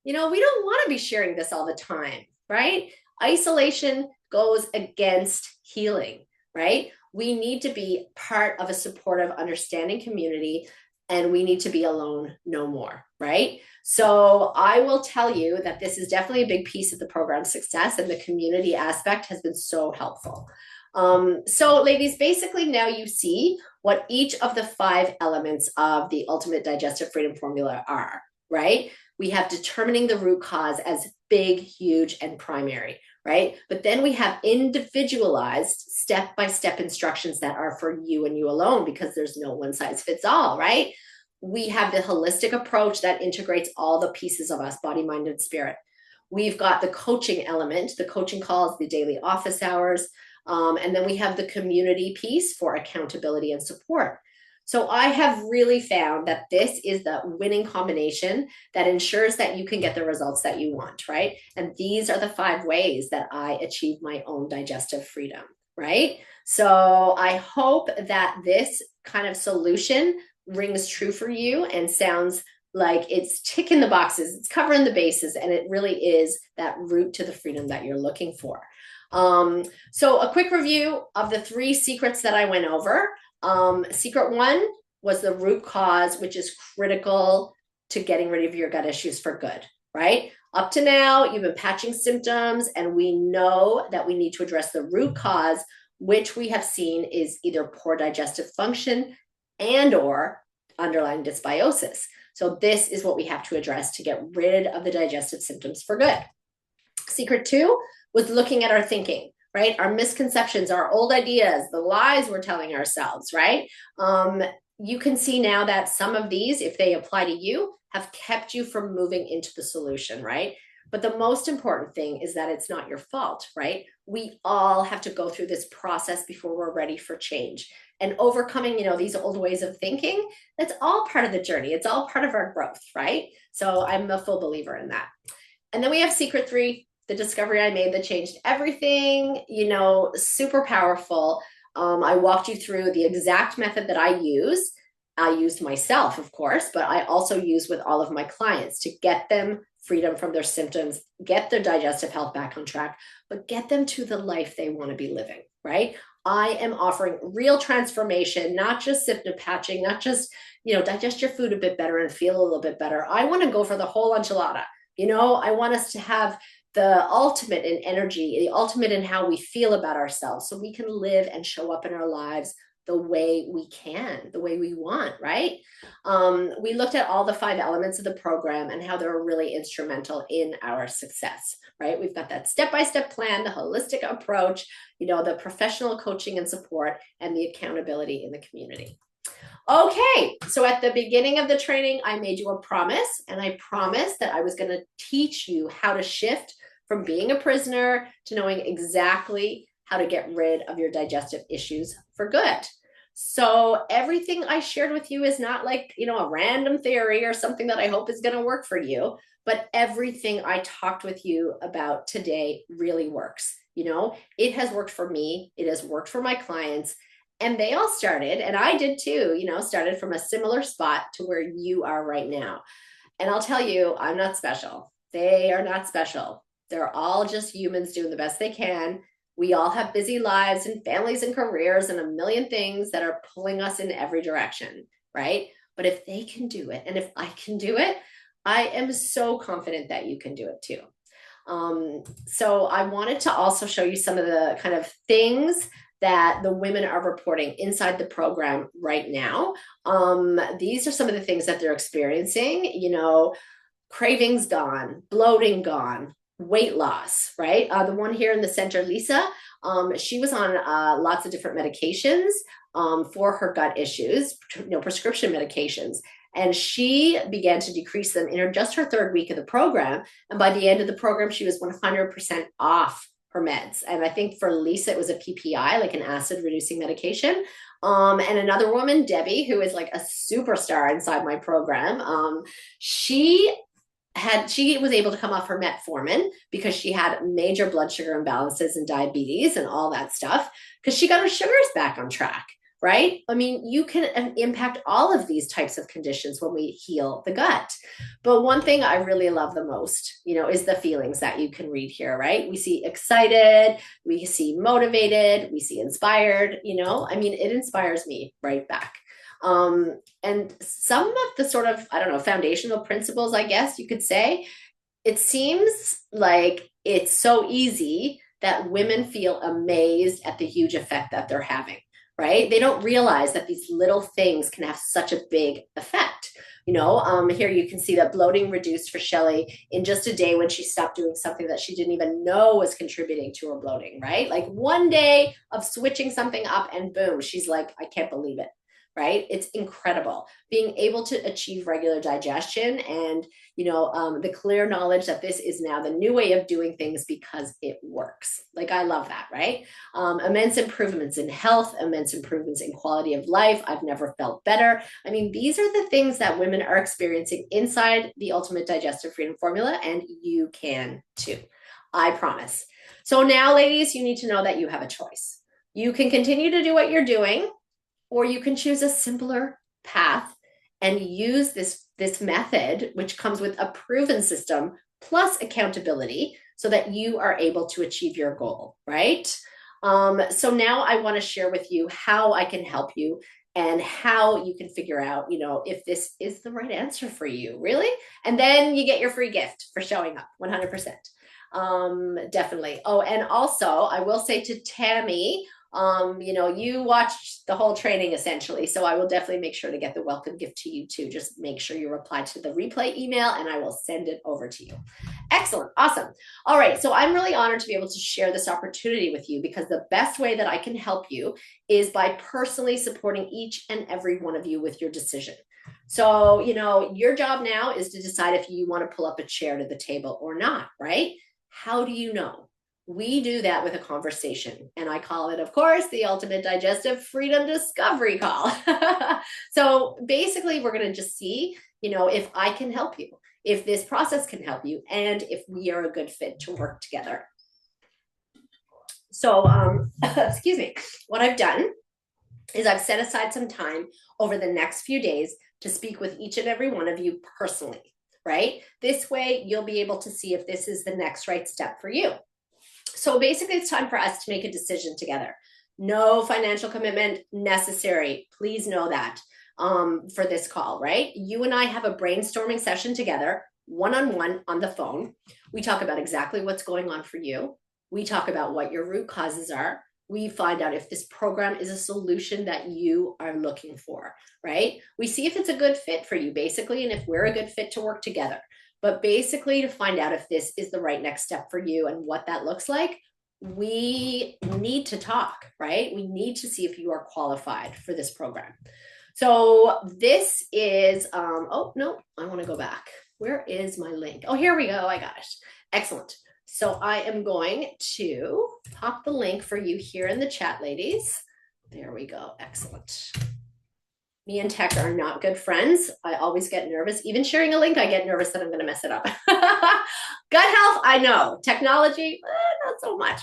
we don't want to be sharing this all the time, right? Isolation goes against healing, right? We need to be part of a supportive, understanding community, and we need to be alone no more, right? So I will tell you that this is definitely a big piece of the program's success, and the community aspect has been so helpful. So ladies, basically now you see what each of the 5 elements of the Ultimate Digestive Freedom Formula are, right? We have determining the root cause as big, huge, and primary, right? But then we have individualized step-by-step instructions that are for you and you alone, because there's no one size fits all, right? We have the holistic approach that integrates all the pieces of us, body, mind, and spirit. We've got the coaching element, the coaching calls, the daily office hours, and then we have the community piece for accountability and support. So I have really found that this is the winning combination that ensures that you can get the results that you want, right? And these are the 5 ways that I achieve my own digestive freedom, right? So I hope that this kind of solution rings true for you and sounds like it's ticking the boxes, it's covering the bases, and it really is that route to the freedom that you're looking for. So a quick review of the 3 secrets that I went over. Secret 1 was the root cause, which is critical to getting rid of your gut issues for good, right? Up to now, you've been patching symptoms, and we know that we need to address the root cause, which we have seen is either poor digestive function and or underlying dysbiosis. So this is what we have to address to get rid of the digestive symptoms for good. Secret 2 was looking at our thinking, right? Our misconceptions, our old ideas, the lies we're telling ourselves, right? You can see now that some of these, if they apply to you, have kept you from moving into the solution, right? But the most important thing is that it's not your fault, right? We all have to go through this process before we're ready for change. And overcoming, these old ways of thinking, that's all part of the journey. It's all part of our growth, right? So I'm a full believer in that. And then we have secret 3, the discovery I made that changed everything, super powerful. I walked you through the exact method that I use I used myself, of course, but I also use with all of my clients to get them freedom from their symptoms, get their digestive health back on track, but get them to the life they want to be living, right? I am offering real transformation, not just symptom patching, not just, digest your food a bit better and feel a little bit better. I want to go for the whole enchilada. I want us to have the ultimate in energy, the ultimate in how we feel about ourselves, so we can live and show up in our lives the way we can, the way we want, right? We looked at all the 5 elements of the program and how they're really instrumental in our success, right? We've got that step-by-step plan, the holistic approach, the professional coaching and support, and the accountability in the community. Okay, so at the beginning of the training, I made you a promise, and I promised that I was going to teach you how to shift from being a prisoner to knowing exactly how to get rid of your digestive issues for good. So everything I shared with you is not like, a random theory or something that I hope is going to work for you, but everything I talked with you about today really works. It has worked for me. It has worked for my clients. And they all started, and I did too, started from a similar spot to where you are right now. And I'll tell you, I'm not special. They are not special. They're all just humans doing the best they can. We all have busy lives and families and careers and a million things that are pulling us in every direction, right? But if they can do it, and if I can do it, I am so confident that you can do it too. So I wanted to also show you some of the kind of things that the women are reporting inside the program right now. These are some of the things that they're experiencing, cravings gone, bloating gone, weight loss, right? The one here in the center, Lisa, she was on lots of different medications for her gut issues, prescription medications. And she began to decrease them in just her 3rd week of the program. And by the end of the program, she was 100% off her meds. And I think for Lisa, it was a PPI, like an acid reducing medication. And another woman, Debbie, who is like a superstar inside my program, she was able to come off her metformin because she had major blood sugar imbalances and diabetes and all that stuff, because she got her sugars back on track, right? I mean, you can impact all of these types of conditions when we heal the gut. But one thing I really love the most, is the feelings that you can read here, right? We see excited, we see motivated, we see inspired, it inspires me right back. And some of the sort of, foundational principles, I guess you could say, it seems like it's so easy that women feel amazed at the huge effect that they're having, right? They don't realize that these little things can have such a big effect. Here you can see that bloating reduced for Shelley in just a day when she stopped doing something that she didn't even know was contributing to her bloating, right? Like one day of switching something up and boom, she's like, I can't believe it. Right? It's incredible being able to achieve regular digestion and, the clear knowledge that this is now the new way of doing things because it works. Like, I love that, right? Immense improvements in health, immense improvements in quality of life. I've never felt better. I mean, these are the things that women are experiencing inside the Ultimate Digestive Freedom Formula, and you can too. I promise. So now, ladies, you need to know that you have a choice. You can continue to do what you're doing, or you can choose a simpler path and use this method, which comes with a proven system plus accountability, so that you are able to achieve your goal, right? So now I want to share with you how I can help you and how you can figure out, if this is the right answer for you, really. And then you get your free gift for showing up, 100%. Definitely. Oh, and also I will say to Tammy, you watched the whole training essentially, so I will definitely make sure to get the welcome gift to you too. Just make sure you reply to the replay email and I will send it over to you. Excellent. Awesome. All right. So I'm really honored to be able to share this opportunity with you, because the best way that I can help you is by personally supporting each and every one of you with your decision. So, your job now is to decide if you want to pull up a chair to the table or not, right? How do you know? We do that with a conversation, and I call it, of course, the Ultimate Digestive Freedom Discovery Call. So basically, we're going to just see, if I can help you, if this process can help you, and if we are a good fit to work together. So, excuse me, what I've done is I've set aside some time over the next few days to speak with each and every one of you personally, right? This way you'll be able to see if this is the next right step for you. So basically it's time for us to make a decision together. No financial commitment necessary. Please know that for this call, right? You and I have a brainstorming session together, one-on-one on the phone. We talk about exactly what's going on for you. We talk about what your root causes are. We find out if this program is a solution that you are looking for, right? We see if it's a good fit for you, basically, and if we're a good fit to work together. But basically, to find out if this is the right next step for you and what that looks like, we need to talk, right? We need to see if you are qualified for this program. So this is, oh, no, I want to go back. Where is my link? Oh, here we go. I got it. Excellent. So I am going to pop the link for you here in the chat, ladies. There we go. Excellent. Me and tech are not good friends. I always get nervous. Even sharing a link, I get nervous that I'm going to mess it up. Gut health, I know. Technology, not so much.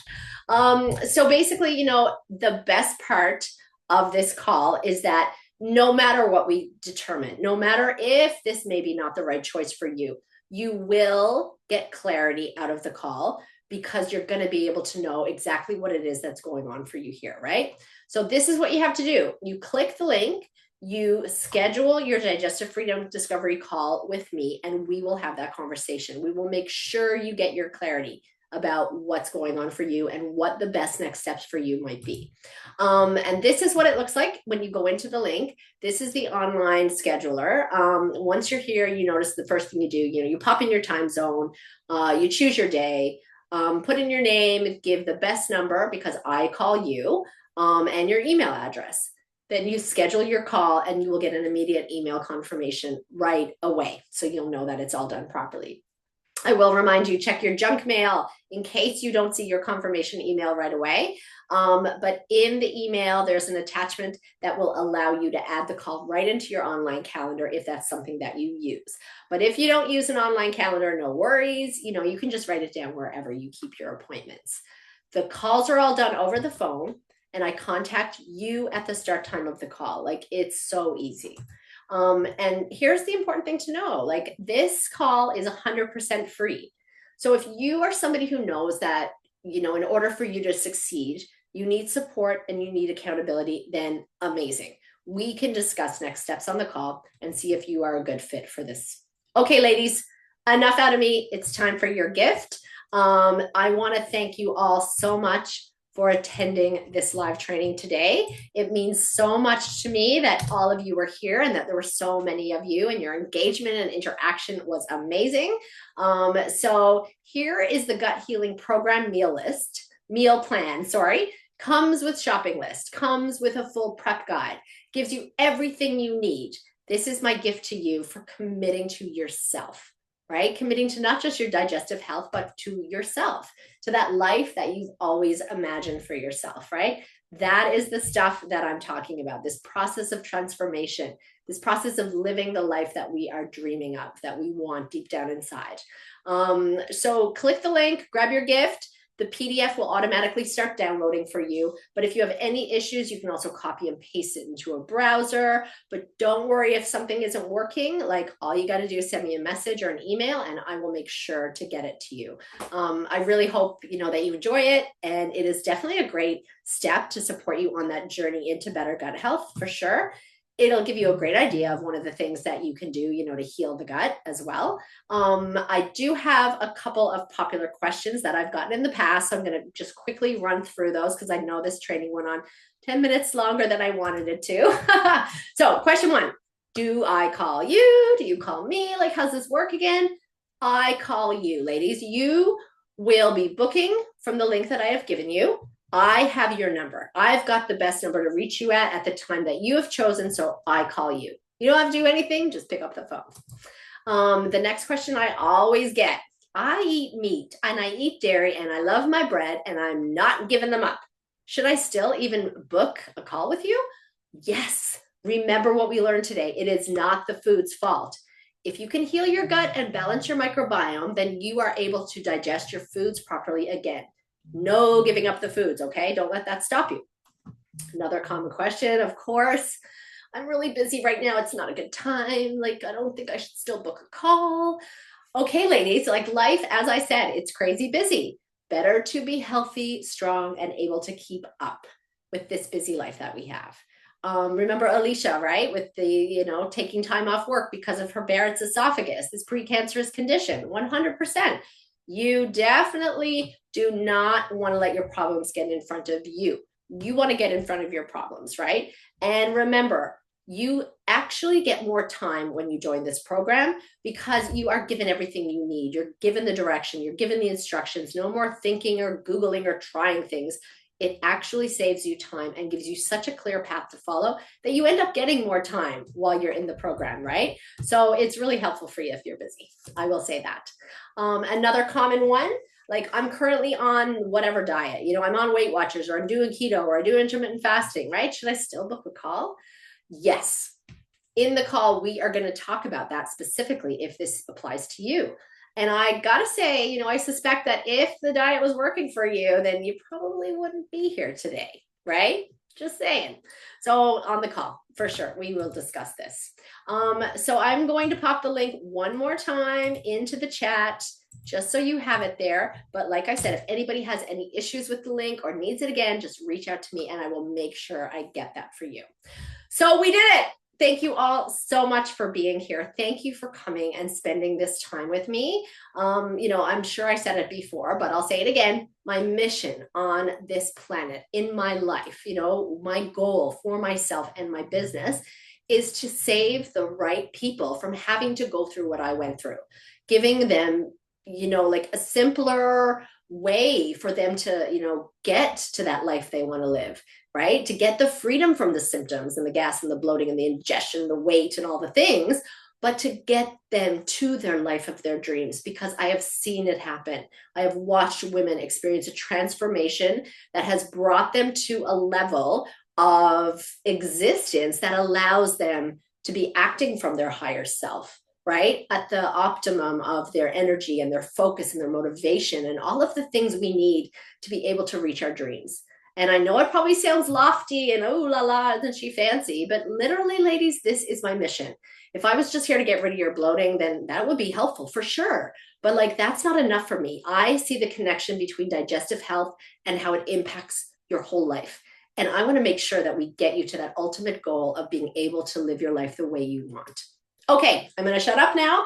So basically, you know, the best part of this call is that no matter what we determine, no matter if this may be not the right choice for you, you will get clarity out of the call because you're going to be able to know exactly what it is that's going on for you here, right? So this is what you have to do. You click the link, you schedule your Digestive Freedom Discovery call with me, and we will have that conversation. We will make sure you get your clarity about what's going on for you and what the best next steps for you might be. And this is what it looks like when you go into the link. This is the online scheduler. Once you're here, you notice the first thing you do, you pop in your time zone, you choose your day, put in your name, give the best number because I call you, and your email address. Then you schedule your call and you will get an immediate email confirmation right away. So you'll know that it's all done properly. I will remind you, check your junk mail in case you don't see your confirmation email right away. But in the email, there's an attachment that will allow you to add the call right into your online calendar if that's something that you use. But if you don't use an online calendar, no worries. You can just write it down wherever you keep your appointments. The calls are all done over the phone, and I contact you at the start time of the call. Like, it's so easy. And here's the important thing to know, like, this call is 100% free. So if you are somebody who knows that, in order for you to succeed, you need support and you need accountability, then amazing. We can discuss next steps on the call and see if you are a good fit for this. Okay, ladies, enough out of me. It's time for your gift. I want to thank you all so much for attending this live training today. It means so much to me that all of you were here and that there were so many of you, and your engagement and interaction was amazing. So here is the Gut Healing Program meal plan, comes with shopping list, comes with a full prep guide, gives you everything you need. This is my gift to you for committing to yourself, right? Committing to not just your digestive health, but to yourself, to that life that you've always imagined for yourself, right? That is the stuff that I'm talking about, this process of transformation, this process of living the life that we are dreaming of, that we want deep down inside. So click the link, grab your gift. The PDF will automatically start downloading for you. But if you have any issues, you can also copy and paste it into a browser. But don't worry if something isn't working. Like, all you got to do is send me a message or an email, and I will make sure to get it to you. I really hope that you enjoy it, and it is definitely a great step to support you on that journey into better gut health for sure. It'll give you a great idea of one of the things that you can do, to heal the gut as well. I do have a couple of popular questions that I've gotten in the past. So I'm going to just quickly run through those because I know this training went on 10 minutes longer than I wanted it to. So question 1, do I call you? Do you call me? Like, how's this work again? I call you, ladies. You will be booking from the link that I have given you. I have your number. I've got the best number to reach you at the time that you have chosen, so I call you. You don't have to do anything, just pick up the phone. The next question I always get, I eat meat and I eat dairy and I love my bread and I'm not giving them up. Should I still even book a call with you? Yes. Remember what we learned today. It is not the food's fault. If you can heal your gut and balance your microbiome, then you are able to digest your foods properly again. No giving up the foods, okay? Don't let that stop you. Another common question, of course. I'm really busy right now. It's not a good time. Like, I don't think I should still book a call. Okay, ladies, like life, as I said, it's crazy busy. Better to be healthy, strong, and able to keep up with this busy life that we have. Remember Alicia, right? With the, taking time off work because of her Barrett's esophagus, this precancerous condition, 100%. You definitely do not want to let your problems get in front of you. You want to get in front of your problems, right? And remember, you actually get more time when you join this program because you are given everything you need. You're given the direction, you're given the instructions, no more thinking or Googling or trying things. It actually saves you time and gives you such a clear path to follow that you end up getting more time while you're in the program, right? So it's really helpful for you if you're busy. I will say that. Another common one, like I'm currently on whatever diet, I'm on Weight Watchers or I'm doing keto or I do intermittent fasting, right? Should I still book a call? Yes. In the call, we are going to talk about that specifically if this applies to you. And I got to say, I suspect that if the diet was working for you, then you probably wouldn't be here today, right? Just saying. So on the call, for sure, we will discuss this. So I'm going to pop the link one more time into the chat just so you have it there. But like I said, if anybody has any issues with the link or needs it again, just reach out to me and I will make sure I get that for you. So we did it. Thank you all so much for being here. Thank you for coming and spending this time with me. I'm sure I said it before, but I'll say it again. My mission on this planet, in my life, my goal for myself and my business is to save the right people from having to go through what I went through, giving them, like a simpler way for them to, get to that life they want to live, right? To get the freedom from the symptoms and the gas and the bloating and the indigestion, the weight and all the things, but to get them to their life of their dreams, because I have seen it happen. I have watched women experience a transformation that has brought them to a level of existence that allows them to be acting from their higher self, right? At the optimum of their energy and their focus and their motivation and all of the things we need to be able to reach our dreams. And I know it probably sounds lofty and oh la la, isn't she fancy? But literally, ladies, this is my mission. If I was just here to get rid of your bloating, then that would be helpful for sure. But like, that's not enough for me. I see the connection between digestive health and how it impacts your whole life. And I want to make sure that we get you to that ultimate goal of being able to live your life the way you want. Okay, I'm going to shut up now.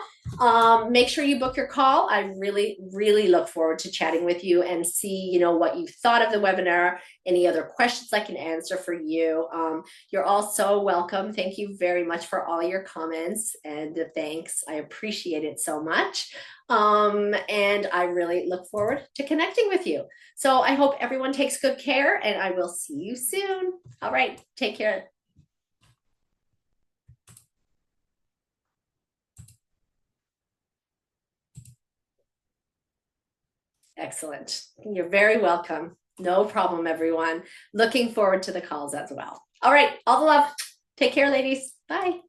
Make sure you book your call. I really, really look forward to chatting with you and see, what you thought of the webinar, any other questions I can answer for you. You're all so welcome. Thank you very much for all your comments and the thanks. I appreciate it so much. And I really look forward to connecting with you. So I hope everyone takes good care and I will see you soon. All right, take care. Excellent. You're very welcome. No problem, everyone. Looking forward to the calls as well. All right. All the love. Take care, ladies. Bye.